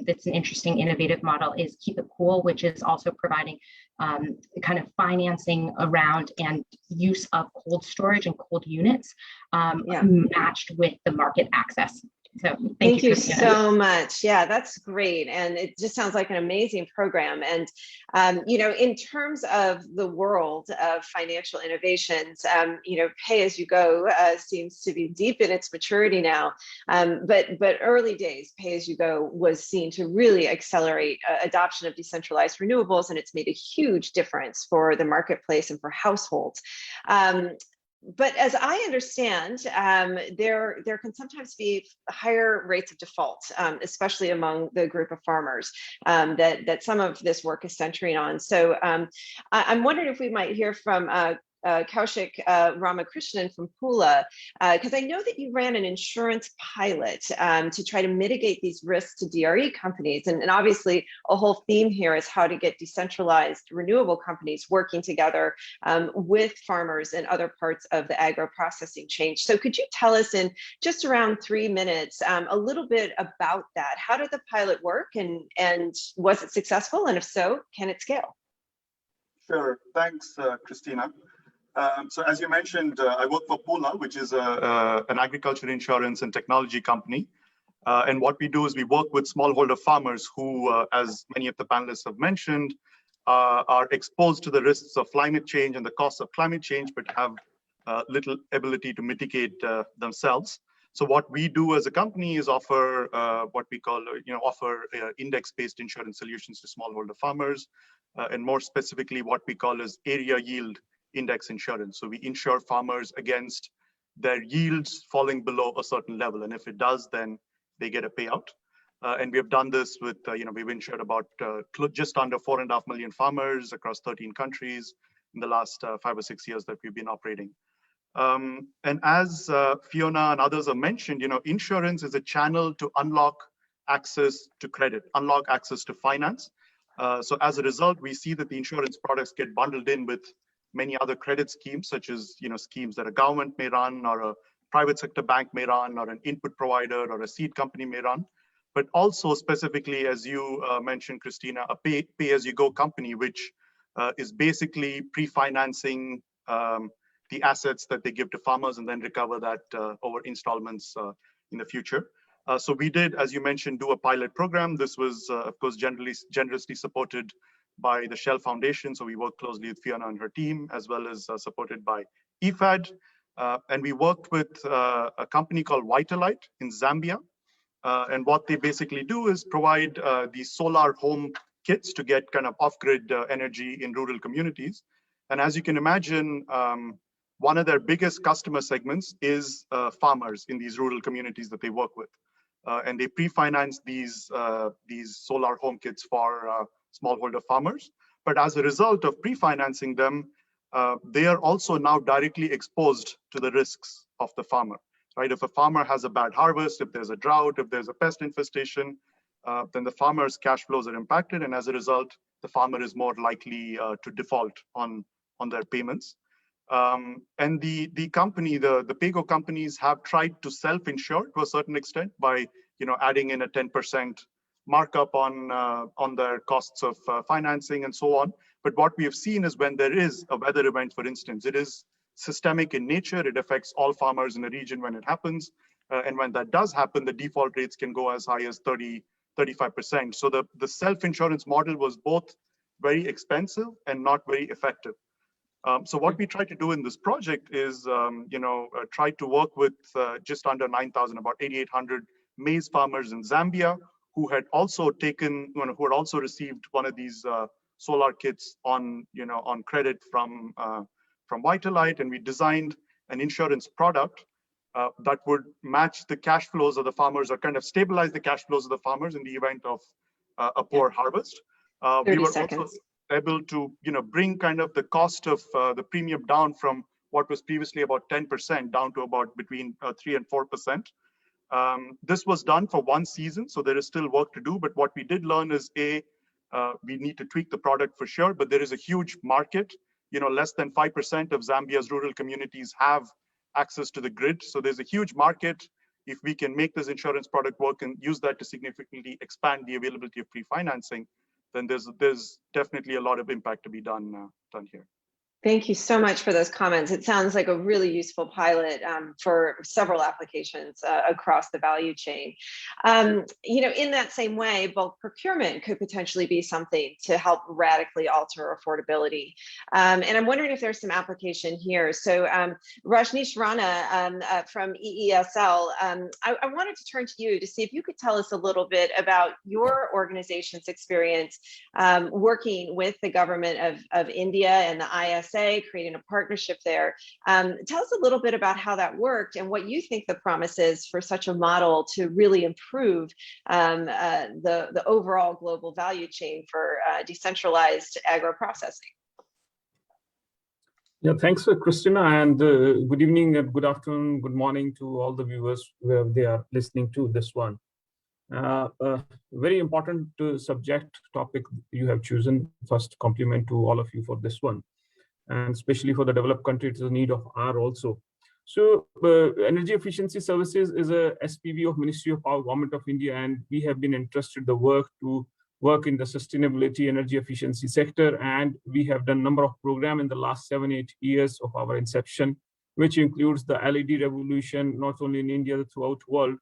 H: that's an interesting innovative model is Keep It Cool, which is also providing kind of financing around and use of cold storage and cold units matched with the market access. So thank you
A: so much. Yeah, that's great. And it just sounds like an amazing program. And, you know, in terms of the world of financial innovations, you know, pay as you go seems to be deep in its maturity now. But early days, pay as you go was seen to really accelerate adoption of decentralized renewables. And it's made a huge difference for the marketplace and for households. But as I understand, there can sometimes be higher rates of default, especially among the group of farmers that some of this work is centering on. So I'm wondering if we might hear from Kaushik Ramakrishnan from Pula, because I know that you ran an insurance pilot to try to mitigate these risks to DRE companies. And obviously a whole theme here is how to get decentralized renewable companies working together with farmers and other parts of the agro-processing chain. So could you tell us in just around 3 minutes a little bit about that? How did the pilot work, and was it successful? And if so, can it scale?
I: Sure, thanks, Christina. So as you mentioned, I work for Pula, which is an agriculture insurance and technology company. And what we do is we work with smallholder farmers who, as many of the panelists have mentioned, are exposed to the risks of climate change and the costs of climate change, but have little ability to mitigate themselves. So what we do as a company is offer what we call, index-based insurance solutions to smallholder farmers, and more specifically, what we call as area yield index insurance. So we insure farmers against their yields falling below a certain level. And if it does, then they get a payout. And we have done this with, we've insured about just under 4.5 million farmers across 13 countries in the last 5 or 6 years that we've been operating. And as Fiona and others have mentioned, insurance is a channel to unlock access to credit, unlock access to finance. So as a result, we see that the insurance products get bundled in with many other credit schemes, such as schemes that a government may run, or a private sector bank may run, or an input provider or a seed company may run. But also specifically, as you mentioned, Christina, a pay-as-you-go company, which is basically pre-financing the assets that they give to farmers and then recover that over installments in the future. So we did, as you mentioned, do a pilot program. This was, of course, generously supported by the Shell Foundation. So we worked closely with Fiona and her team, as well as supported by IFAD. And we worked with a company called Vitalite in Zambia. And what they basically do is provide these solar home kits to get kind of off-grid energy in rural communities. And as you can imagine, one of their biggest customer segments is farmers in these rural communities that they work with. And they pre-finance these solar home kits for smallholder farmers. But as a result of pre-financing them, they are also now directly exposed to the risks of the farmer, right? If a farmer has a bad harvest, if there's a drought, if there's a pest infestation, then the farmer's cash flows are impacted. And as a result, the farmer is more likely to default on their payments. And the company, the pay-go companies have tried to self-insure to a certain extent by adding in a 10% markup on their costs of financing and so on. But what we have seen is when there is a weather event, for instance, it is systemic in nature. It affects all farmers in a region when it happens. And when that does happen, the default rates can go as high as 35%. So the self-insurance model was both very expensive and not very effective. So what we try to do in this project is, try to work with just under 9,000, about 8,800 maize farmers in Zambia who had also received one of these solar kits on credit from Vitalite, and we designed an insurance product that would match the cash flows of the farmers, or kind of stabilize the cash flows of the farmers in the event of a poor harvest. We were also able to bring kind of the cost of the premium down from what was previously about 10% down to about between 3 and 4%. This was done for one season, so there is still work to do. But what we did learn is we need to tweak the product for sure, but there is a huge market. Less than 5% of Zambia's rural communities have access to the grid. So there's a huge market. If we can make this insurance product work and use that to significantly expand the availability of pre-financing, then there's definitely a lot of impact to be done here.
A: Thank you so much for those comments. It sounds like a really useful pilot for several applications across the value chain. In that same way, bulk procurement could potentially be something to help radically alter affordability. And I'm wondering if there's some application here. So Rajneesh Rana from EESL, I wanted to turn to you to see if you could tell us a little bit about your organization's experience working with the government of India and the ISA, creating a partnership there. Tell us a little bit about how that worked and what you think the promise is for such a model to really improve the overall global value chain for decentralized agro-processing.
J: Yeah, thanks, Christina, and good evening and good afternoon, good morning to all the viewers where they are listening to this one. Very important subject topic you have chosen. First, compliment to all of you for this one. And especially for the developed country, it's a need of R also. So Energy Efficiency Services is a SPV of Ministry of Power, Government of India, and we have been entrusted the work to work in the sustainability energy efficiency sector. And we have done a number of programs in the last 7-8 years of our inception, which includes the LED revolution, not only in India, throughout the world.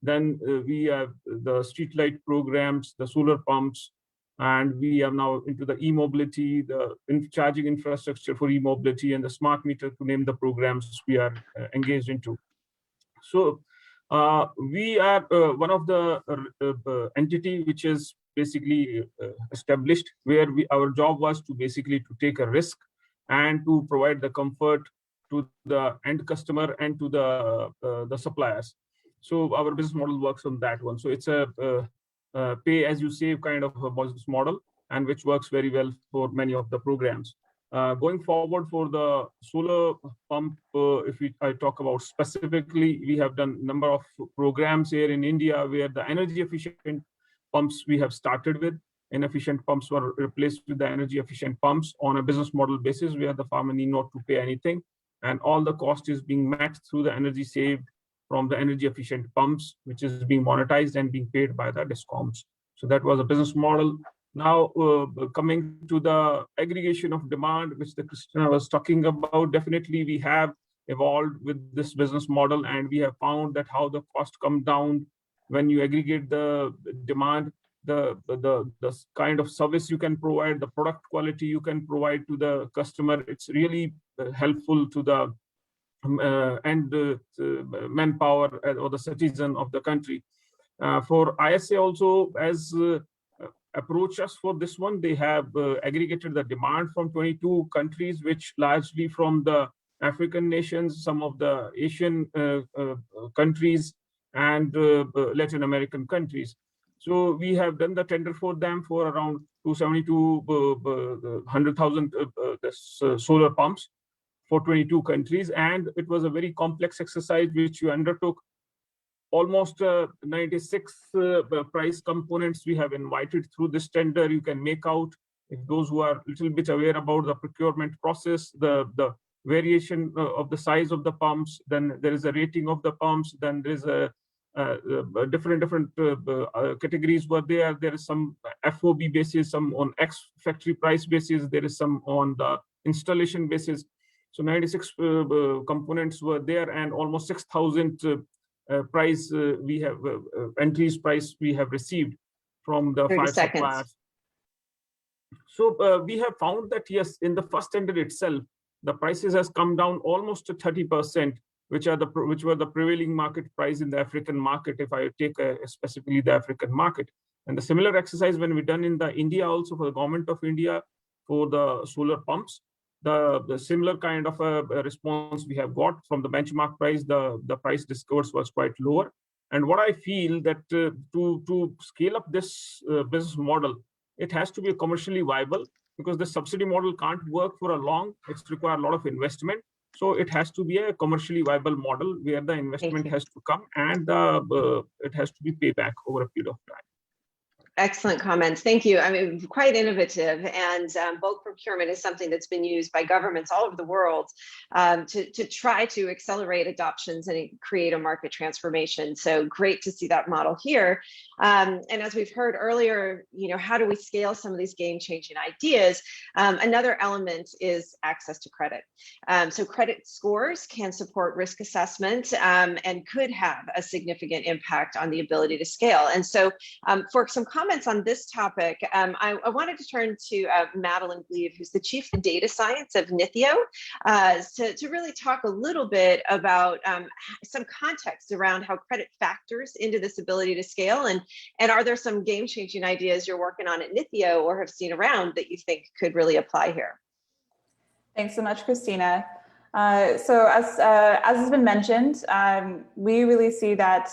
J: Then we have the streetlight programs, the solar pumps, and we are now into the e-mobility, the charging infrastructure for e-mobility, and the smart meter, to name the programs we are engaged into. So we are one of the entity which is basically established, where our job was to basically to take a risk and to provide the comfort to the end customer and to the suppliers. So our business model works on that one. So it's a pay as you save kind of a business model, and which works very well for many of the programs. Going forward for the solar pump, if I talk about specifically, we have done a number of programs here in India where the energy efficient pumps we have started with. Inefficient pumps were replaced with the energy efficient pumps on a business model basis where the farmer need not to pay anything, and all the cost is being met through the energy saved from the energy efficient pumps, which is being monetized and being paid by the discoms. So that was a business model. Now coming to the aggregation of demand, which the Christina was talking about, definitely we have evolved with this business model, and we have found that how the cost come down when you aggregate the demand, the kind of service you can provide, the product quality you can provide to the customer. It's really helpful to the manpower or the citizen of the country. For ISA also, as approach us for this one, they have aggregated the demand from 22 countries, which largely from the African nations, some of the Asian countries, and Latin American countries. So we have done the tender for them for around 270,000 solar pumps for 22 countries. And it was a very complex exercise which we undertook. Almost 96 price components we have invited through this tender. You can make out, if those who are a little bit aware about the procurement process, the variation of the size of the pumps, then there is a rating of the pumps, then there is a different categories were there. There is some FOB basis, some on ex-factory price basis, there is some on the installation basis. So 96 components were there, and almost 6,000 price we have entries price we have received from the 5 suppliers. So we have found that yes, in the first tender itself, the prices has come down almost to 30%, which were the prevailing market price in the African market, if I take specifically the African market. And the similar exercise when we done in the India also for the government of India for the solar pumps, the similar kind of a response we have got from the benchmark price. The price discovered was quite lower. And what I feel that to scale up this business model, it has to be commercially viable, because the subsidy model can't work for a long. It's require a lot of investment. So it has to be a commercially viable model where the investment has to come and it has to be payback over a period of time.
A: Excellent comments. Thank you. I mean, quite innovative, and bulk procurement is something that's been used by governments all over the world to try to accelerate adoptions and create a market transformation. So great to see that model here. And as we've heard earlier, how do we scale some of these game-changing ideas? Another element is access to credit. So credit scores can support risk assessment and could have a significant impact on the ability to scale. And so for some comments on this topic, I wanted to turn to Madeline Gleave, who's the Chief of Data Science of Nithio, to really talk a little bit about some context around how credit factors into this ability to scale, and are there some game-changing ideas you're working on at Nithio or have seen around that you think could really apply here?
K: Thanks so much, Christina. So as has been mentioned, we really see that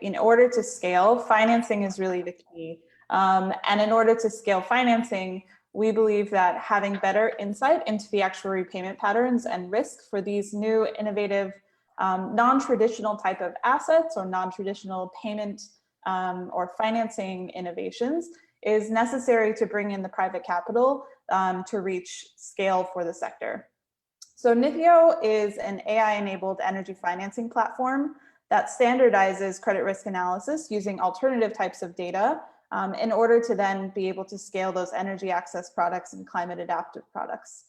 K: in order to scale, financing is really the key. And in order to scale financing, we believe that having better insight into the actual repayment patterns and risk for these new innovative, non-traditional type of assets or non-traditional payment or financing innovations is necessary to bring in the private capital to reach scale for the sector. So Nithio is an AI-enabled energy financing platform that standardizes credit risk analysis using alternative types of data in order to then be able to scale those energy access products and climate adaptive products.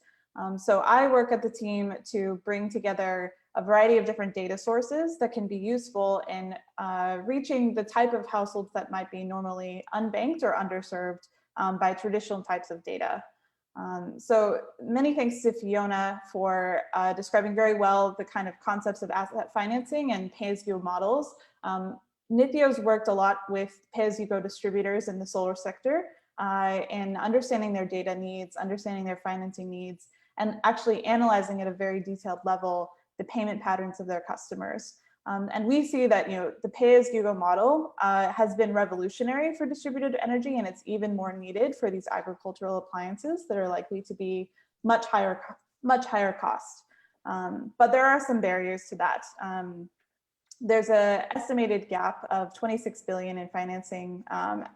K: So I work at the team to bring together a variety of different data sources that can be useful in reaching the type of households that might be normally unbanked or underserved by traditional types of data. So many thanks to Fiona for describing very well the kind of concepts of asset financing and pay-as-you-go models. Nithio's worked a lot with pay-as-you-go distributors in the solar sector in understanding their data needs, understanding their financing needs, and actually analyzing at a very detailed level the payment patterns of their customers. And we see that the pay-as-you-go model has been revolutionary for distributed energy, and it's even more needed for these agricultural appliances that are likely to be much higher cost. But there are some barriers to that. There's an estimated gap of 26 billion in financing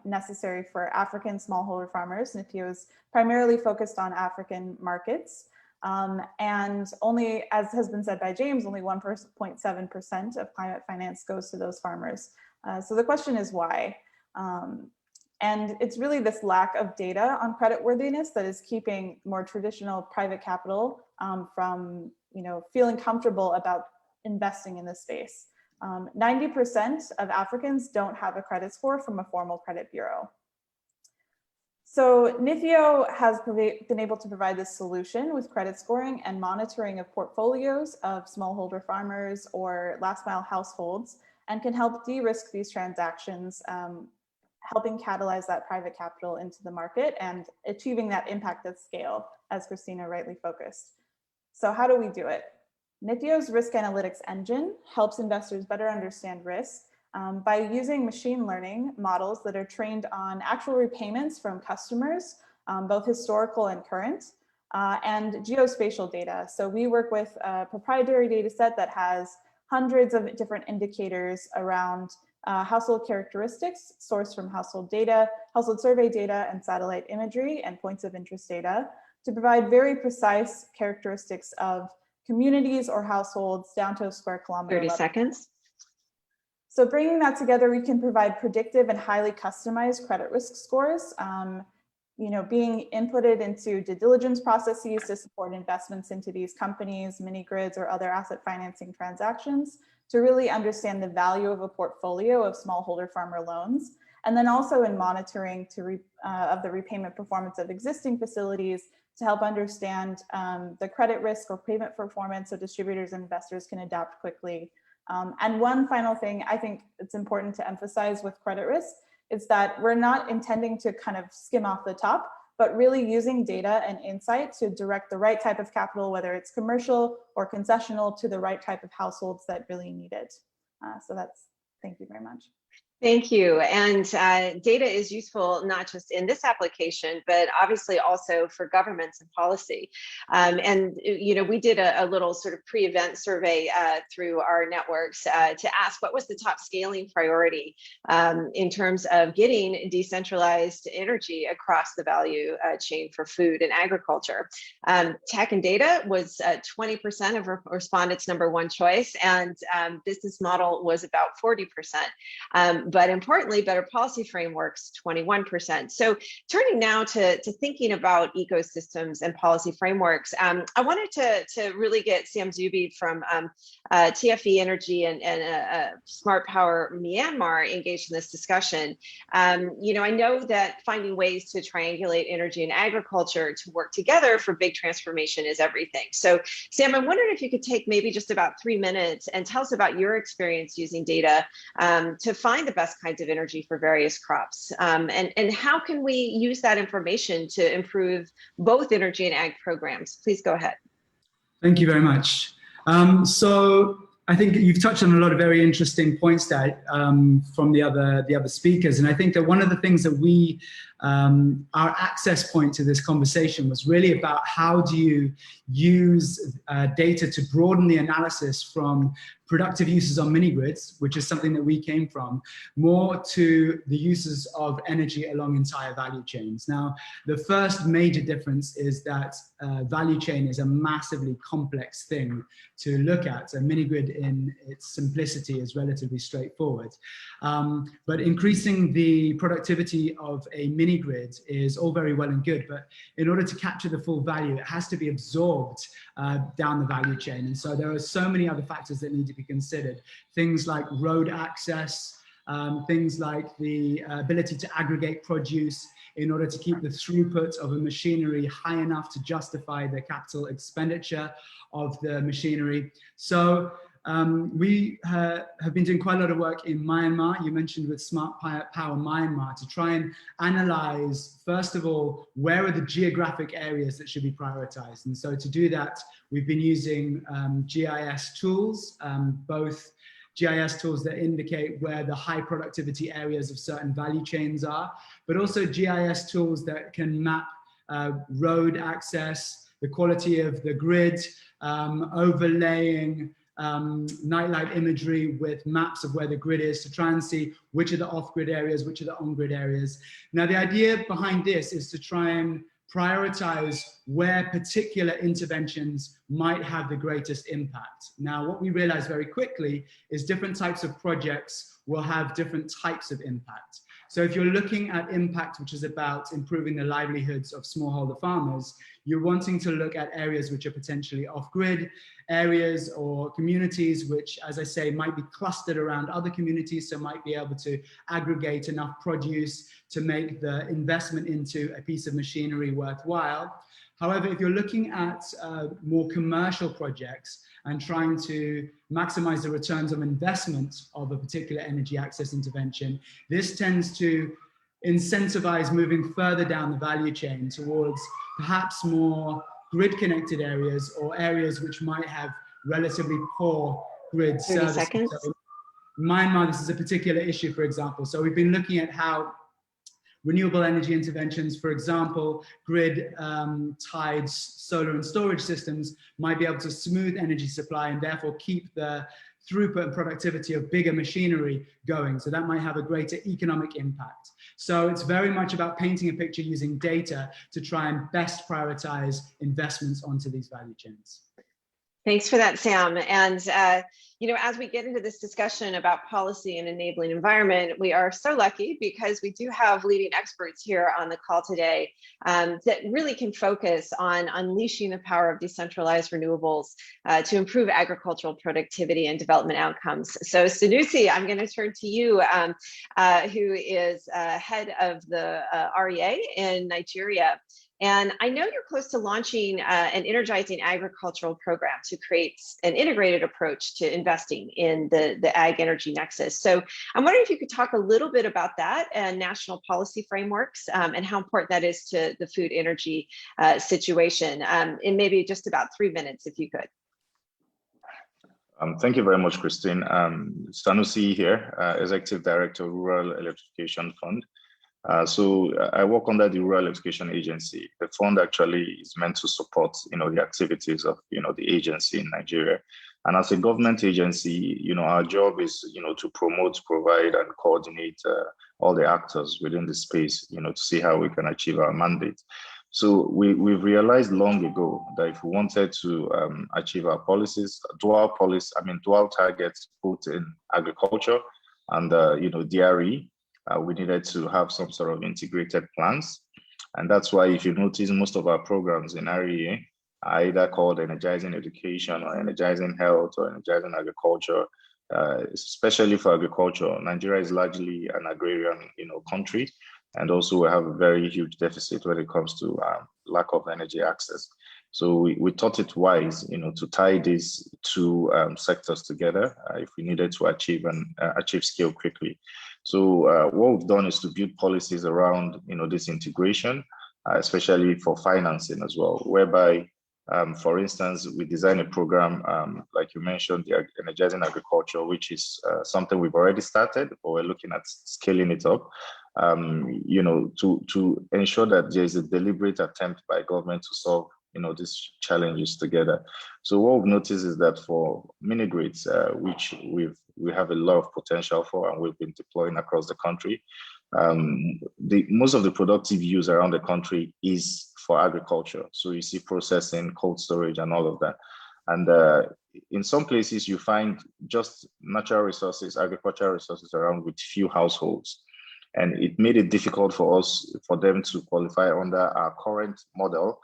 K: necessary for African smallholder farmers. Nithio is primarily focused on African markets. And only, as has been said by James, only 1.7% of climate finance goes to those farmers. So the question is why? And it's really this lack of data on creditworthiness that is keeping more traditional private capital from feeling comfortable about investing in this space. 90% of Africans don't have a credit score from a formal credit bureau. So Nithio has been able to provide this solution with credit scoring and monitoring of portfolios of smallholder farmers or last mile households, and can help de-risk these transactions, helping catalyze that private capital into the market and achieving that impact at scale, as Christina rightly focused. So how do we do it? Nithio's risk analytics engine helps investors better understand risk by using machine learning models that are trained on actual repayments from customers, both historical and current, and geospatial data. So we work with a proprietary data set that has hundreds of different indicators around household characteristics sourced from household data, household survey data, and satellite imagery and points of interest data to provide very precise characteristics of communities or households down to a square kilometer
A: 30
K: level.
A: seconds.
K: So bringing that together, we can provide predictive and highly customized credit risk scores, being inputted into due diligence processes to support investments into these companies, mini grids, or other asset financing transactions to really understand the value of a portfolio of smallholder farmer loans. And then also in monitoring of the repayment performance of existing facilities to help understand the credit risk or payment performance so distributors and investors can adapt quickly. And one final thing I think it's important to emphasize with credit risk is that we're not intending to kind of skim off the top, but really using data and insight to direct the right type of capital, whether it's commercial or concessional, to the right type of households that really need it. Thank you very much.
A: Thank you. And data is useful not just in this application, but obviously also for governments and policy. We did a little sort of pre-event survey through our networks to ask what was the top scaling priority in terms of getting decentralized energy across the value chain for food and agriculture. Tech and data was 20% of respondents' number one choice, and business model was about 40%. But importantly, better policy frameworks, 21%. So turning now to thinking about ecosystems and policy frameworks, I wanted to really get Sam Zuby from TFE Energy and Smart Power Myanmar engaged in this discussion. I know that finding ways to triangulate energy and agriculture to work together for big transformation is everything. So Sam, I'm wondering if you could take maybe just about 3 minutes and tell us about your experience using data to find the best kinds of energy for various crops. And how can we use that information to improve both energy and ag programs? Please go ahead.
L: Thank you very much. So I think you've touched on a lot of very interesting points there from the other speakers. And I think that one of the things that our access point to this conversation was really about how do you use data to broaden the analysis from productive uses on mini grids, which is something that we came from, more to the uses of energy along entire value chains. Now, the first major difference is that value chain is a massively complex thing to look at. A mini grid in its simplicity is relatively straightforward. But increasing the productivity of a mini grid is all very well and good, but in order to capture the full value, it has to be absorbed down the value chain. And so there are so many other factors that need to be considered. Things like road access, things like the ability to aggregate produce in order to keep the throughput of a machinery high enough to justify the capital expenditure of the machinery. So we have been doing quite a lot of work in Myanmar. You mentioned with Smart Power Myanmar to try and analyze, first of all, where are the geographic areas that should be prioritized. And so to do that, we've been using GIS tools, both GIS tools that indicate where the high productivity areas of certain value chains are, but also GIS tools that can map road access, the quality of the grid, overlaying nightlight imagery with maps of where the grid is to try and see which are the off-grid areas, which are the on-grid areas. Now, the idea behind this is to try and prioritize where particular interventions might have the greatest impact. Now, what we realized very quickly is different types of projects will have different types of impact. So if you're looking at impact, which is about improving the livelihoods of smallholder farmers, you're wanting to look at areas which are potentially off-grid, areas or communities which, as I say, might be clustered around other communities, so might be able to aggregate enough produce to make the investment into a piece of machinery worthwhile. However, if you're looking at more commercial projects and trying to maximize the returns of investment of a particular energy access intervention, this tends to incentivize moving further down the value chain towards perhaps more grid-connected areas or areas which might have relatively poor grid services.
A: 30 seconds.
L: So in Myanmar, this is a particular issue, for example. So we've been looking at how renewable energy interventions, for example, grid-tied solar and storage systems might be able to smooth energy supply and therefore keep the throughput and productivity of bigger machinery going. So that might have a greater economic impact. So it's very much about painting a picture using data to try and best prioritize investments onto these value chains.
A: Thanks for that, Sam. And you know, as we get into this discussion about policy and enabling environment, we are so lucky because we do have leading experts here on the call today that really can focus on unleashing the power of decentralized renewables to improve agricultural productivity and development outcomes. So Sanusi, I'm going to turn to you, who is head of the REA in Nigeria. And I know you're close to launching an Energizing agricultural program to create an integrated approach to investing in the ag energy nexus. So I'm wondering if you could talk a little bit about that and national policy frameworks and how important that is to the food energy situation in maybe just about 3 minutes, if you could.
M: Thank you very much, Christine. Sanusi here, Executive Director, Rural Electrification Fund. So I work under the Rural Electrification Agency. The fund actually is meant to support, the activities of, the agency in Nigeria. And as a government agency, our job is, to promote, provide, and coordinate all the actors within the space, to see how we can achieve our mandate. So we've realized long ago that if we wanted to achieve our policies, dual targets both in agriculture and, DRE, we needed to have some sort of integrated plans. And that's why if you notice most of our programs in REA are either called Energizing Education or Energizing Health or Energizing Agriculture, especially for agriculture. Nigeria is largely an agrarian, country. And also we have a very huge deficit when it comes to lack of energy access. So we thought it wise, to tie these two sectors together if we needed to achieve scale quickly. So what we've done is to build policies around, this integration, especially for financing as well, whereby, for instance, we designed a program, like you mentioned, the Energizing Agriculture, which is something we've already started, but we're looking at scaling it up, to ensure that there is a deliberate attempt by government to solve, these challenges together. So what we've noticed is that for mini grids, which we have a lot of potential for, and we've been deploying across the country, most of the productive use around the country is for agriculture. So you see processing, cold storage, and all of that. And in some places, you find just natural resources, agricultural resources around with few households. And it made it difficult for them to qualify under our current model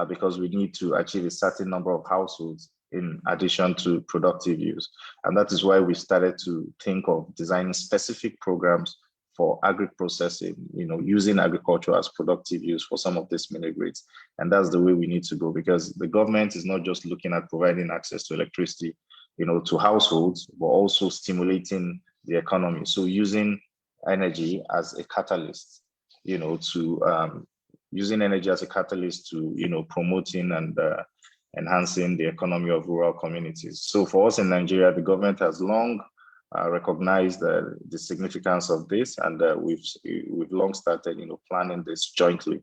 M: because we need to achieve a certain number of households in addition to productive use. And that is why we started to think of designing specific programs for agri-processing, using agriculture as productive use for some of these mini grids. And that's the way we need to go, because the government is not just looking at providing access to electricity, to households, but also stimulating the economy. So using energy as a catalyst, using energy as a catalyst to, promoting and enhancing the economy of rural communities. So for us in Nigeria, the government has long recognized the significance of this, and we've long started, planning this jointly,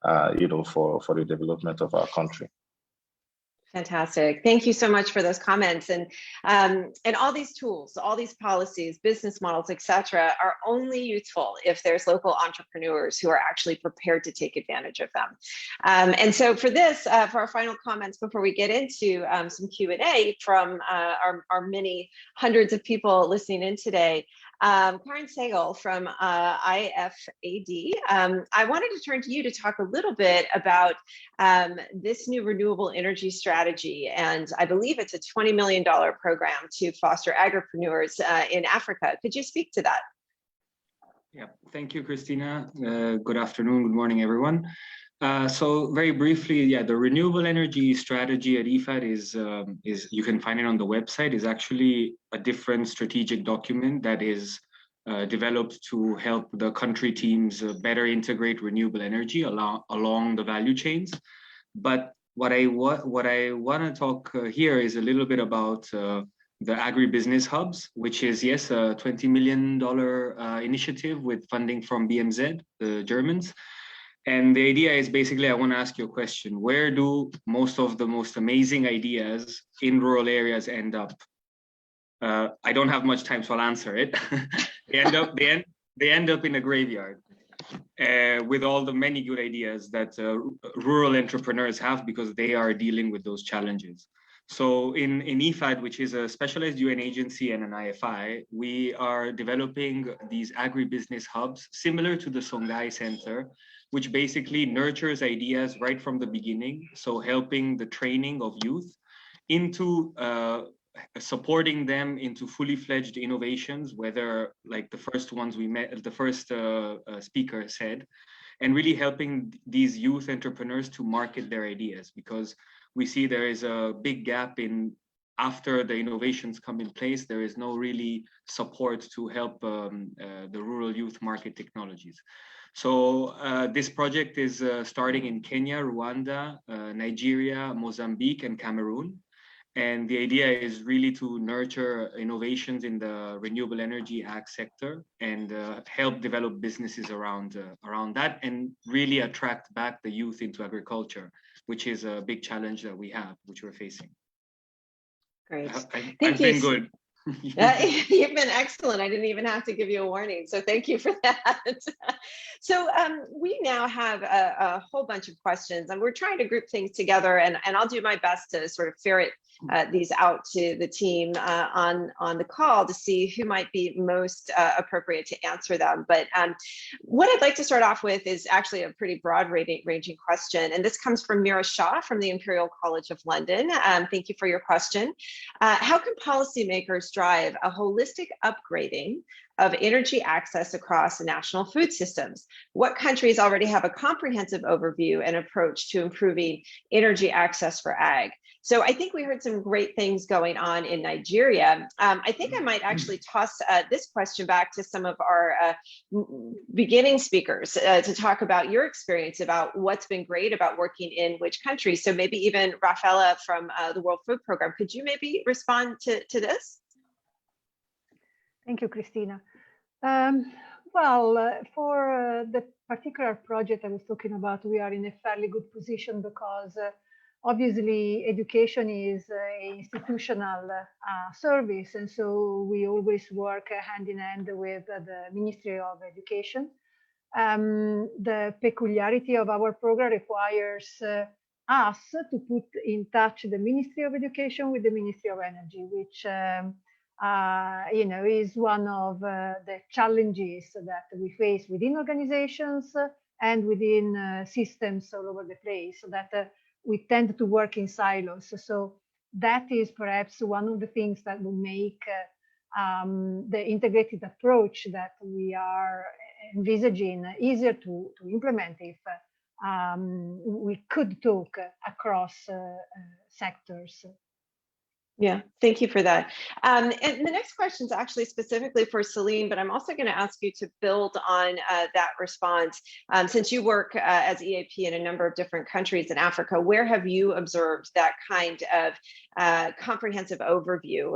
M: for the development of our country.
A: Fantastic. Thank you so much for those comments. And all these tools, all these policies, business models, et cetera, are only useful if there's local entrepreneurs who are actually prepared to take advantage of them. And so for this, for our final comments before we get into some Q&A from our many hundreds of people listening in today, Karen Sagel from IFAD, I wanted to turn to you to talk a little bit about this new renewable energy strategy. And I believe it's a $20 million program to foster agripreneurs in Africa. Could you speak to that?
N: Yeah, thank you, Christina. Good afternoon, good morning, everyone. So very briefly, yeah, the renewable energy strategy at IFAD is you can find it on the website, is actually a different strategic document that is developed to help the country teams better integrate renewable energy along the value chains. But what I want to talk here is a little bit about the Agribusiness Hubs, which is, yes, a $20 million initiative with funding from BMZ, the Germans. And the idea is basically, I want to ask you a question. Where do most of the most amazing ideas in rural areas end up? I don't have much time, so I'll answer it. They end up in a graveyard with all the many good ideas that rural entrepreneurs have, because they are dealing with those challenges. So in IFAD, which is a specialized UN agency and an IFI, we are developing these agribusiness hubs similar to the Songhai Center, which basically nurtures ideas right from the beginning. So helping the training of youth into supporting them into fully fledged innovations, whether like the first ones we met, the first speaker said, and really helping these youth entrepreneurs to market their ideas, because we see there is a big gap in after the innovations come in place, there is no really support to help the rural youth market technologies. So this project is starting in Kenya, Rwanda, Nigeria, Mozambique, and Cameroon. And the idea is really to nurture innovations in the renewable energy ag sector and help develop businesses around that, and really attract back the youth into agriculture, which is a big challenge that we have, which we're facing.
A: Great.
N: I've been good.
A: You've been excellent. I didn't even have to give you a warning. So thank you for that. So we now have a whole bunch of questions, and we're trying to group things together, and I'll do my best to sort of ferret these out to the team on the call to see who might be most appropriate to answer them. But what I'd like to start off with is actually a pretty broad ranging question. And this comes from Mira Shah from the Imperial College of London. Thank you for your question. How can policymakers drive a holistic upgrading of energy access across national food systems? What countries already have a comprehensive overview and approach to improving energy access for ag? So I think we heard some great things going on in Nigeria. I think I might actually toss this question back to some of our beginning speakers to talk about your experience about what's been great about working in which country. So maybe even Raffaella from the World Food Program, could you maybe respond to this?
G: Thank you, Christina. For the particular project I was talking about, we are in a fairly good position because obviously education is an institutional service, and so we always work hand in hand with the Ministry of Education. The peculiarity of our program requires us to put in touch the Ministry of Education with the Ministry of Energy, which is one of the challenges that we face within organizations and within systems all over the place, so that we tend to work in silos. So that is perhaps one of the things that will make the integrated approach that we are envisaging easier to implement if we could talk across sectors.
A: Yeah, thank you for that. And the next question is actually specifically for Celine, but I'm also going to ask you to build on that response. Since you work as EAP in a number of different countries in Africa, where have you observed that kind of comprehensive overview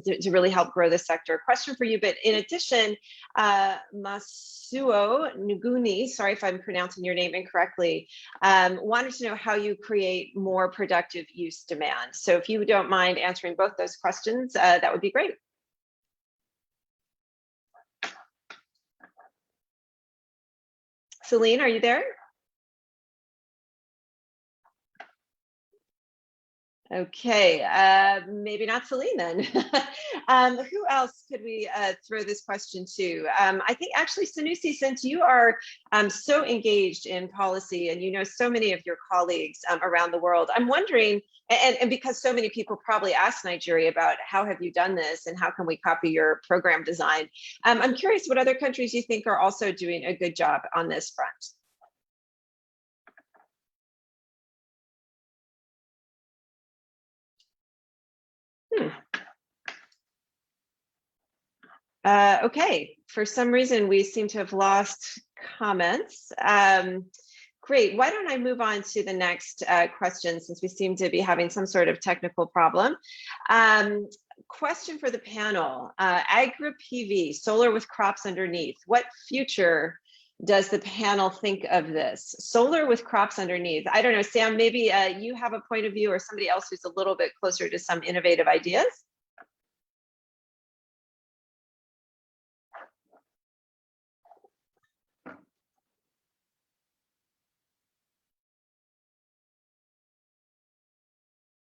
A: to really help grow the sector? Question for you, but in addition, Masuo Nguni, sorry if I'm pronouncing your name incorrectly, wanted to know how you create more productive use demand. So if you don't mind answering both those questions, that would be great. Celine, are you there? Okay, maybe not Celine then. Who else could we throw this question to? I think actually, Sanusi, since you are so engaged in policy and you know so many of your colleagues around the world, I'm wondering, and because so many people probably ask Nigeria about how have you done this and how can we copy your program design, I'm curious what other countries you think are also doing a good job on this front. Okay, for some reason we seem to have lost comments. Great, why don't I move on to the next question, since we seem to be having some sort of technical problem. Question for the panel, Agri-PV, solar with crops underneath. What future does the panel think of this? Solar with crops underneath. I don't know, Sam, maybe you have a point of view, or somebody else who's a little bit closer to some innovative ideas?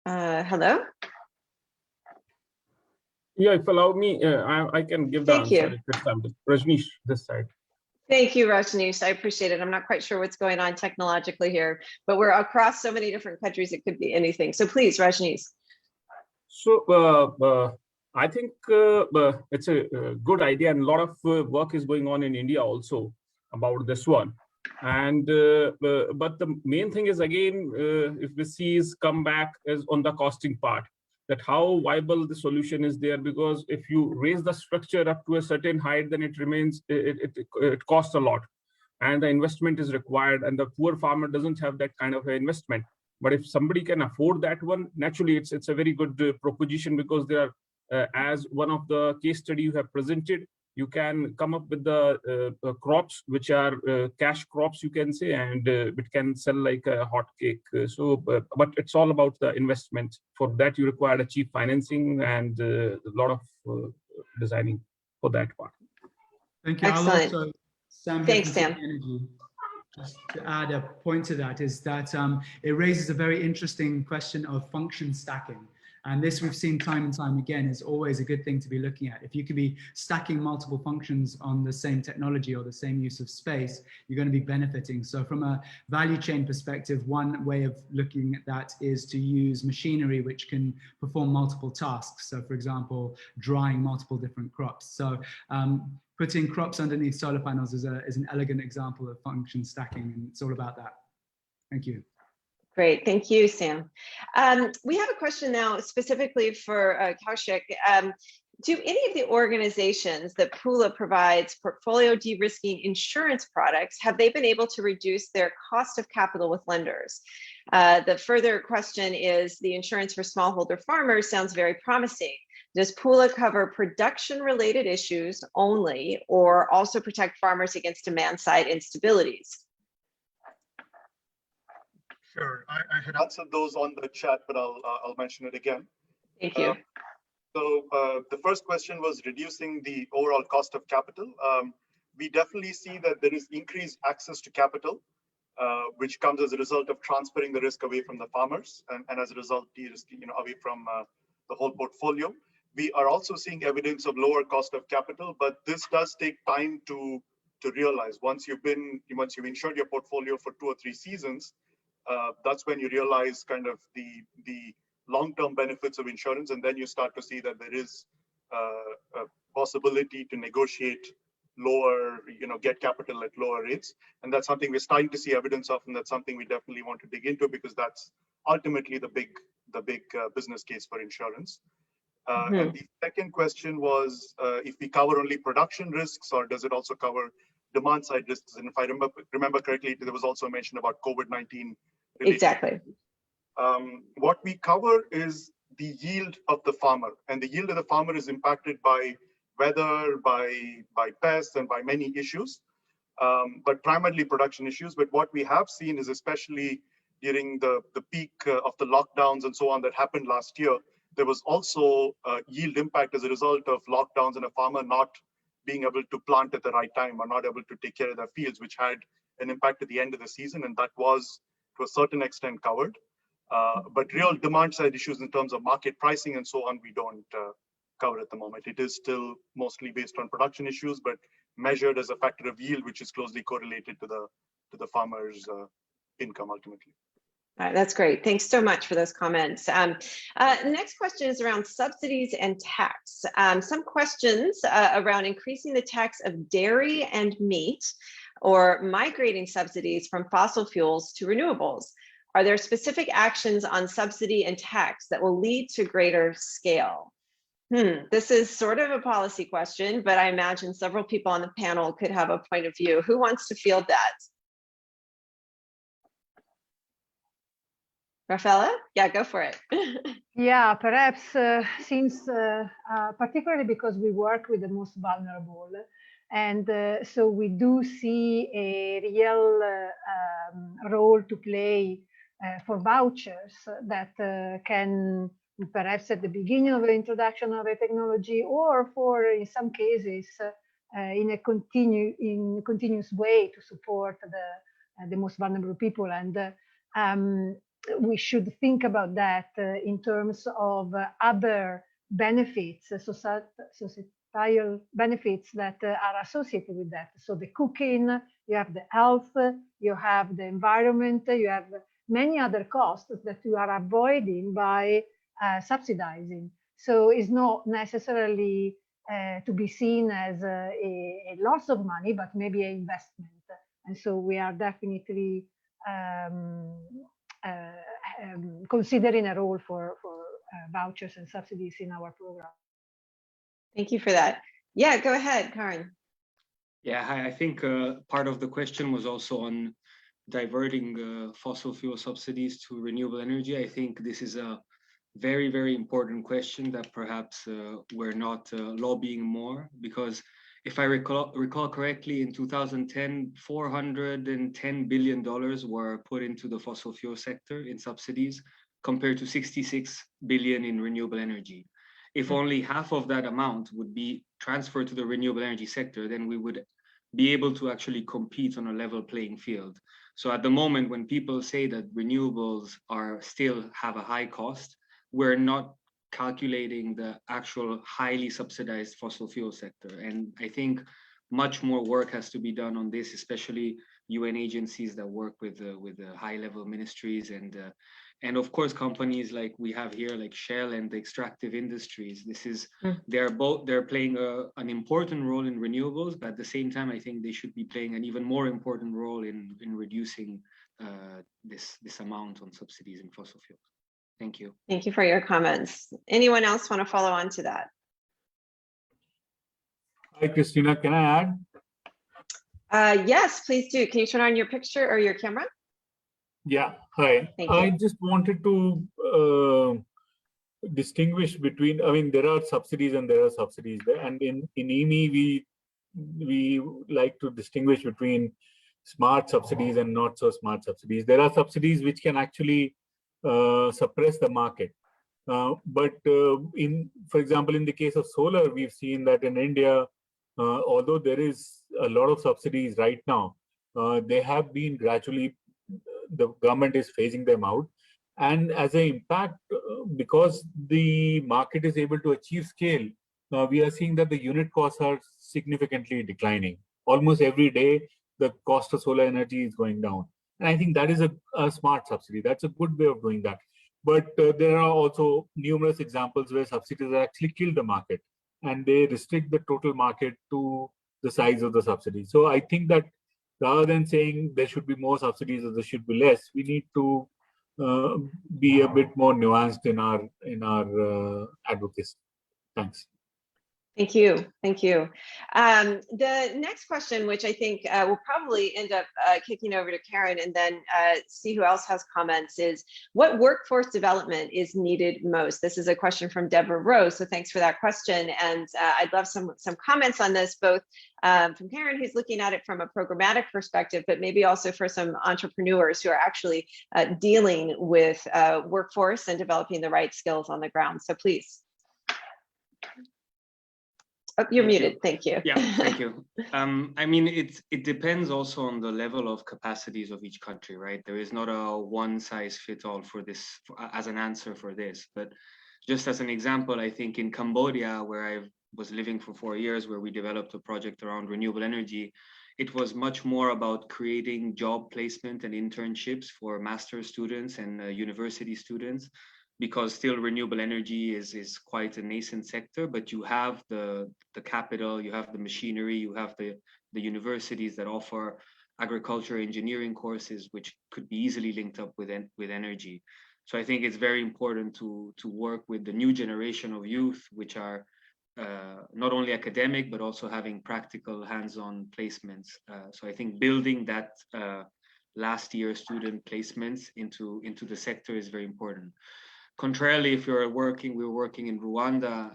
A: Hello?
J: Yeah, if allow me, I can give the answer. Rajneesh, this side.
A: Thank you, Rajneesh. I appreciate it. I'm not quite sure what's going on technologically here, but we're across so many different countries, it could be anything. So please, Rajneesh.
J: So I think it's a good idea, and a lot of work is going on in India also about this one. And but the main thing is, again, if we see is come back is on the costing part, that how viable the solution is there, because if you raise the structure up to a certain height, then it remains, it costs a lot, and the investment is required, and the poor farmer doesn't have that kind of investment. But if somebody can afford that one, naturally it's a very good proposition, because there are, as one of the case study you have presented, you can come up with the crops which are cash crops, you can say, and it can sell like a hot cake. But it's all about the investment. For that, you require a cheap financing and a lot of designing for that part.
L: Thank you.
A: Excellent.
L: I'll also, Sam,
A: thanks, Sam.
L: Energy. Just to add a point to that is that it raises a very interesting question of function stacking. And this we've seen time and time again is always a good thing to be looking at. If you could be stacking multiple functions on the same technology or the same use of space, you're going to be benefiting. So from a value chain perspective, one way of looking at that is to use machinery which can perform multiple tasks. So for example, drying multiple different crops. So putting crops underneath solar panels is an elegant example of function stacking, and it's all about that. Thank you.
A: Great, thank you, Sam. We have a question now specifically for Kaushik. Do any of the organizations that Pula provides portfolio de-risking insurance products, have they been able to reduce their cost of capital with lenders? The further question is, the insurance for smallholder farmers sounds very promising. Does Pula cover production-related issues only, or also protect farmers against demand-side instabilities?
I: Sure, I had answered those on the chat, but I'll mention it again.
A: Thank you.
I: The first question was reducing the overall cost of capital. We definitely see that there is increased access to capital, which comes as a result of transferring the risk away from the farmers, and as a result, de-risking, away from the whole portfolio. We are also seeing evidence of lower cost of capital, but this does take time to realize. Once you've insured your portfolio for 2 or 3 seasons, that's when you realize kind of the long-term benefits of insurance, and then you start to see that there is a possibility to negotiate lower, get capital at lower rates. And that's something we're starting to see evidence of, and that's something we definitely want to dig into, because that's ultimately the big business case for insurance. And the second question was if we cover only production risks, or does it also cover demand side risks? And if I remember correctly, there was also a mention about COVID-19.
A: Exactly.
I: What we cover is the yield of the farmer, and the yield of the farmer is impacted by weather, by pests, and by many issues, but primarily production issues. But what we have seen is, especially during the peak of the lockdowns and so on that happened last year, there was also yield impact as a result of lockdowns and a farmer not being able to plant at the right time or not able to take care of their fields, which had an impact at the end of the season, and that was to a certain extent covered. But real demand side issues in terms of market pricing and so on, we don't cover at the moment. It is still mostly based on production issues, but measured as a factor of yield, which is closely correlated to the farmer's income ultimately.
A: All right, that's great. Thanks so much for those comments. Next question is around subsidies and tax. Some questions around increasing the tax of dairy and meat, or migrating subsidies from fossil fuels to renewables. Are there specific actions on subsidy and tax that will lead to greater scale? This is sort of a policy question, but I imagine several people on the panel could have a point of view. Who wants to field that? Rafaela? Yeah, go for it.
G: Yeah, perhaps since, particularly because we work with the most vulnerable, and so we do see a real role to play for vouchers that can perhaps at the beginning of the introduction of a technology, or for in some cases in a continuous way to support the most vulnerable people. And we should think about that in terms of other benefits, societal benefits that are associated with that. So the cooking, you have the health, you have the environment, you have many other costs that you are avoiding by subsidizing. So it's not necessarily to be seen as a loss of money, but maybe an investment. And so we are definitely considering a role for vouchers and subsidies in our program.
A: Thank you for that. Yeah, go ahead, Karen.
N: Yeah, I think part of the question was also on diverting fossil fuel subsidies to renewable energy. I think this is a very, very important question that perhaps we're not lobbying more, because if I recall correctly, in 2010, $410 billion were put into the fossil fuel sector in subsidies, compared to 66 billion in renewable energy. If only half of that amount would be transferred to the renewable energy sector, then we would be able to actually compete on a level playing field. So at the moment, when people say that renewables are still have a high cost, we're not calculating the actual highly subsidized fossil fuel sector. And I think much more work has to be done on this, especially UN agencies that work with high-level ministries and of course companies like we have here, like Shell and the extractive industries. This is they're playing an important role in renewables, but at the same time, I think they should be playing an even more important role in reducing this amount on subsidies in fossil fuels. Thank you.
A: Thank you for your comments. Anyone else want to follow on to that?
D: Hi, Christina, can I add?
A: Yes, please do. Can you turn on your picture or your camera?
D: Yeah, hi.
A: Thank you.
D: I just wanted to distinguish between, I mean, there are subsidies and there are subsidies there. And in EME, we like to distinguish between smart subsidies and not so smart subsidies. There are subsidies which can actually suppress the market. But for example, in the case of solar, we've seen that in India, although there is a lot of subsidies right now, they have been gradually, the government is phasing them out. And as an impact, because the market is able to achieve scale, we are seeing that the unit costs are significantly declining. Almost every day, the cost of solar energy is going down. And I think that is a smart subsidy. That's a good way of doing that. But there are also numerous examples where subsidies actually kill the market and they restrict the total market to the size of the subsidy. So I think that rather than saying there should be more subsidies or there should be less, we need to be a bit more nuanced in our advocacy. Thanks.
A: Thank you. Thank you. The next question, which I think will probably end up kicking over to Karen and then see who else has comments, is what workforce development is needed most? This is a question from Deborah Rose, so thanks for that question. And I'd love some comments on this, both from Karen, who's looking at it from a programmatic perspective, but maybe also for some entrepreneurs who are actually dealing with workforce and developing the right skills on the ground. So please. Oh, you're muted. Thank you.
N: Yeah, thank you. I mean, it depends also on the level of capacities of each country, right? There is not a one size fit all for this as an answer for this. But just as an example, I think in Cambodia, where I was living for 4 years, where we developed a project around renewable energy, it was much more about creating job placement and internships for master's students and university students, because still renewable energy is quite a nascent sector, but you have the capital, you have the machinery, you have the universities that offer agriculture engineering courses, which could be easily linked up with energy. So I think it's very important to work with the new generation of youth, which are not only academic, but also having practical hands-on placements. So I think building that last year student placements into the sector is very important. Contrarily, if we were working in Rwanda,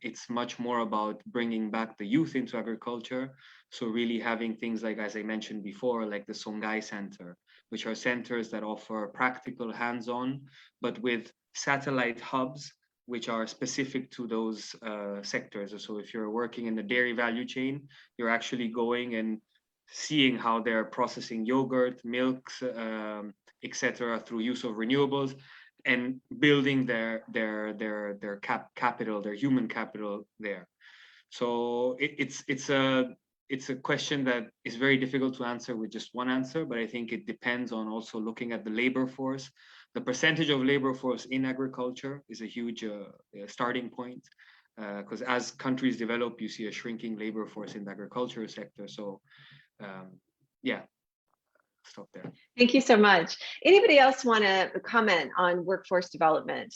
N: it's much more about bringing back the youth into agriculture. So really having things like, as I mentioned before, like the Songhai Center, which are centers that offer practical hands-on, but with satellite hubs, which are specific to those sectors. So if you're working in the dairy value chain, you're actually going and seeing how they're processing yogurt, milks, etc., through use of renewables, and building their capital, their human capital there. So it's a question that is very difficult to answer with just one answer, but I think it depends on also looking at the labor force. The percentage of labor force in agriculture is a huge starting point, because as countries develop, you see a shrinking labor force in the agriculture sector. So yeah, stop there.
A: Thank you so much. Anybody else want to comment on workforce development?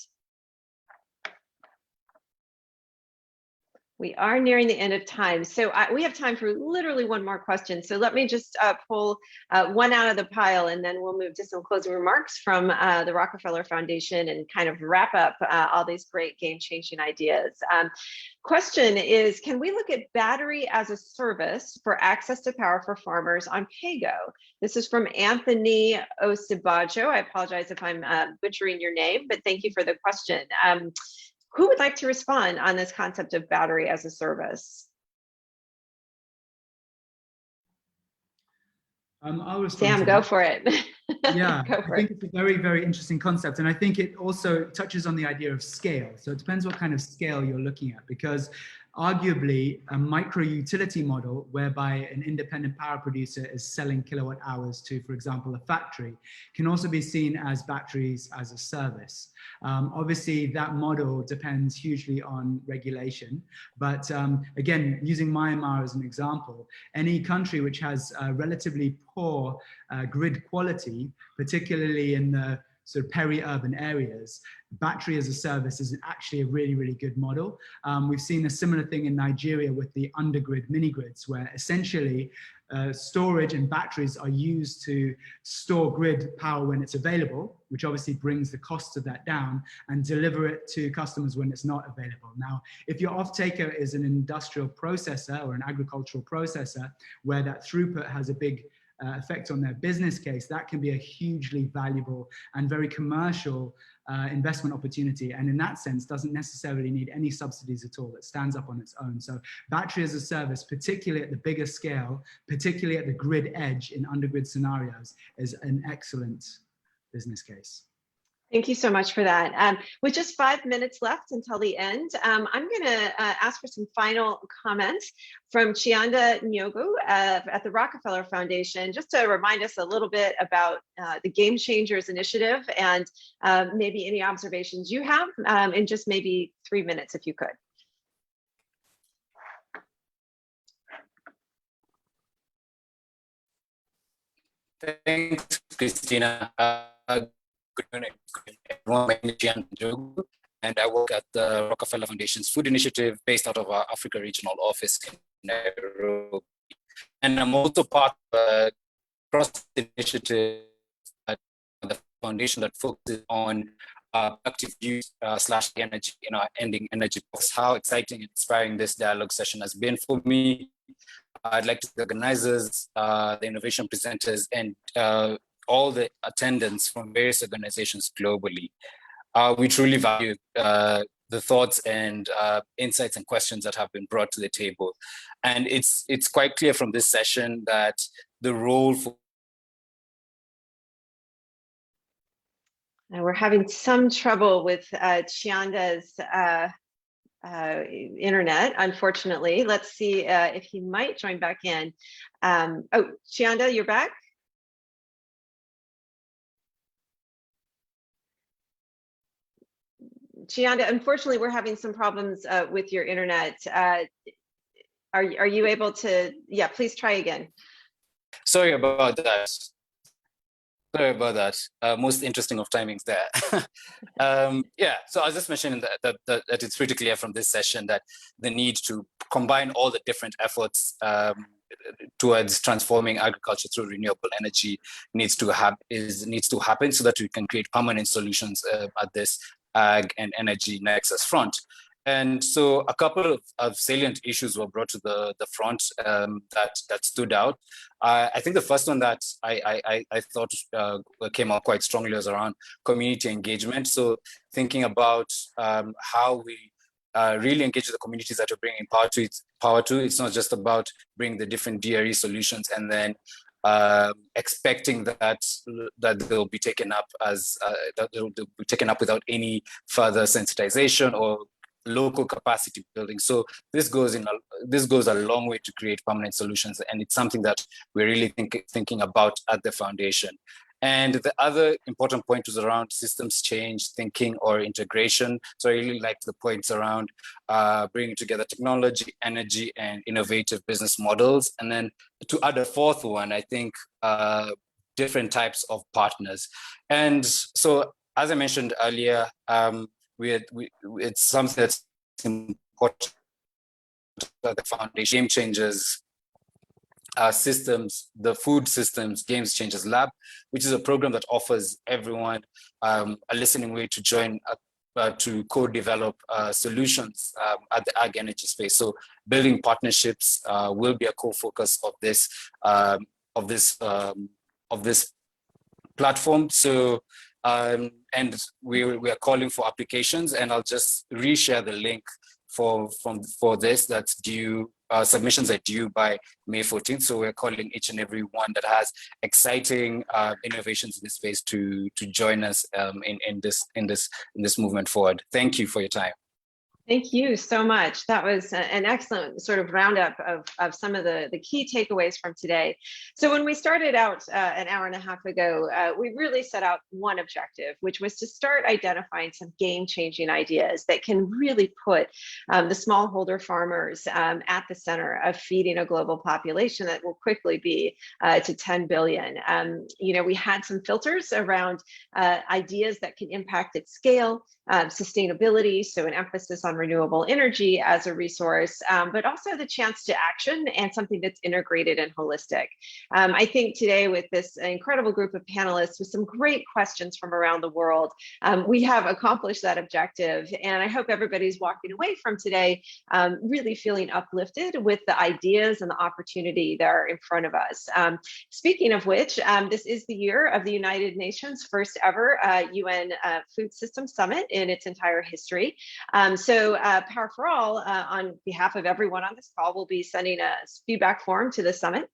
A: We are nearing the end of time, so we have time for literally one more question. So let me just pull one out of the pile, and then we'll move to some closing remarks from the Rockefeller Foundation and kind of wrap up all these great game-changing ideas. Question is, can we look at battery as a service for access to power for farmers on PAYGO? This is from Anthony Osibajo. I apologize if I'm butchering your name, but thank you for the question. Who would like to respond on this concept of battery as a service?
L: I'll respond.
A: Sam, go for it.
L: Yeah, I think it's a very, very interesting concept. And I think it also touches on the idea of scale. So it depends what kind of scale you're looking at, because arguably a micro utility model whereby an independent power producer is selling kilowatt hours to, for example, a factory, can also be seen as batteries as a service. Obviously, that model depends hugely on regulation. But again, using Myanmar as an example, any country which has relatively poor grid quality, particularly in the sort of peri-urban areas, battery as a service is actually a really, really good model. We've seen a similar thing in Nigeria with the undergrid mini-grids, where essentially storage and batteries are used to store grid power when it's available, which obviously brings the cost of that down, and deliver it to customers when it's not available. Now, if your off-taker is an industrial processor or an agricultural processor, where that throughput has a big effect on their business case, that can be a hugely valuable and very commercial investment opportunity, and in that sense doesn't necessarily need any subsidies at all. It stands up on its own. So battery as a service, particularly at the bigger scale, particularly at the grid edge in undergrid scenarios, is an excellent business case.
A: Thank you so much for that. With just 5 minutes left until the end, I'm going to ask for some final comments from Chianda Nyogu at the Rockefeller Foundation, just to remind us a little bit about the Game Changers initiative and maybe any observations you have in just maybe 3 minutes, if you could.
O: Thanks, Christina. Good morning, everyone. My name is Gian Njogu, and I work at the Rockefeller Foundation's Food Initiative based out of our Africa Regional Office in Nairobi. And I'm also part of a cross-initiative at the foundation that focuses on active use / energy, ending energy poverty. How exciting and inspiring this dialogue session has been for me. I'd like to thank the organizers, the innovation presenters, and all the attendants from various organizations globally. We truly value the thoughts and insights and questions that have been brought to the table. And it's quite clear from this session that the role for...
A: Now we're having some trouble with Chianda's internet, unfortunately. Let's see if he might join back in. Oh, Chianda, you're back? Chianda, unfortunately, we're having some problems with your internet. Are you able to, yeah, please try again.
O: Sorry about that. Sorry about that. Most interesting of timings there. Yeah, so I was just mentioning that it's pretty clear from this session that the need to combine all the different efforts towards transforming agriculture through renewable energy needs to happen so that we can create permanent solutions at this ag and energy nexus front. And so a couple of salient issues were brought to the front that stood out. I think the first one that I thought came out quite strongly was around community engagement. So thinking about how we really engage with the communities that are bringing power to. It's not just about bringing the different DRE solutions and then expecting that they'll be taken up as that they'll be taken up without any further sensitization or local capacity building. So this goes a long way to create permanent solutions, and it's something that we're really thinking about at the foundation. And the other important point was around systems change, thinking, or integration. So I really liked the points around bringing together technology, energy, and innovative business models. And then to add a fourth one, I think different types of partners. And so, as I mentioned earlier, it's something that's important at the foundation. Game Changers systems, the Food Systems Game Changers Lab, which is a program that offers everyone a listening way to join to co-develop solutions at the ag energy space. So building partnerships will be a core focus of this platform. So and we are calling for applications, and I'll just reshare the link for this. That's due. Submissions are due by May 14th. So we're calling each and every one that has exciting innovations in this space to join us in this movement forward. Thank you for your time.
A: Thank you so much. That was an excellent sort of roundup of some of the key takeaways from today. So when we started out an hour and a half ago, we really set out one objective, which was to start identifying some game-changing ideas that can really put the smallholder farmers at the center of feeding a global population that will quickly be to 10 billion. We had some filters around ideas that can impact at scale, sustainability, so an emphasis on renewable energy as a resource, but also the chance to action and something that's integrated and holistic. I think today with this incredible group of panelists with some great questions from around the world, we have accomplished that objective. And I hope everybody's walking away from today really feeling uplifted with the ideas and the opportunity that are in front of us. Speaking of which, this is the year of the United Nations' first ever UN Food Systems Summit in its entire history. So Power for All, on behalf of everyone on this call, will be sending a feedback form to the summit.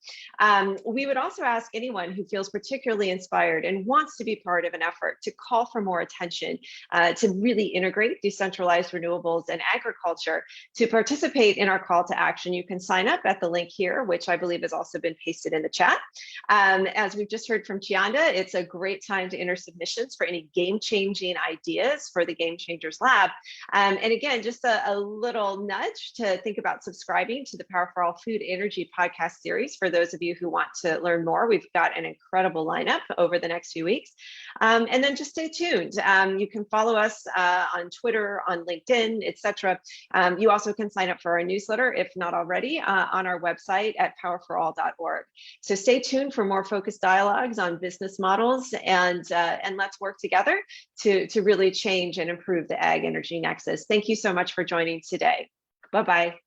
A: We would also ask anyone who feels particularly inspired and wants to be part of an effort to call for more attention to really integrate decentralized renewables and agriculture to participate in our call to action. You can sign up at the link here, which I believe has also been pasted in the chat. As we've just heard from Chianda, it's a great time to enter submissions for any game-changing ideas for the Game Changers Lab. And again, just a little nudge to think about subscribing to the Power for All Food Energy podcast series for those of you who want to learn more. We've got an incredible lineup over the next few weeks. And then just stay tuned. You can follow us on Twitter, on LinkedIn, etc. You also can sign up for our newsletter, if not already, on our website at powerforall.org. So stay tuned for more focused dialogues on business models, and let's work together to really change and improve the ag energy nexus. Thank you so much for joining today. Bye-bye.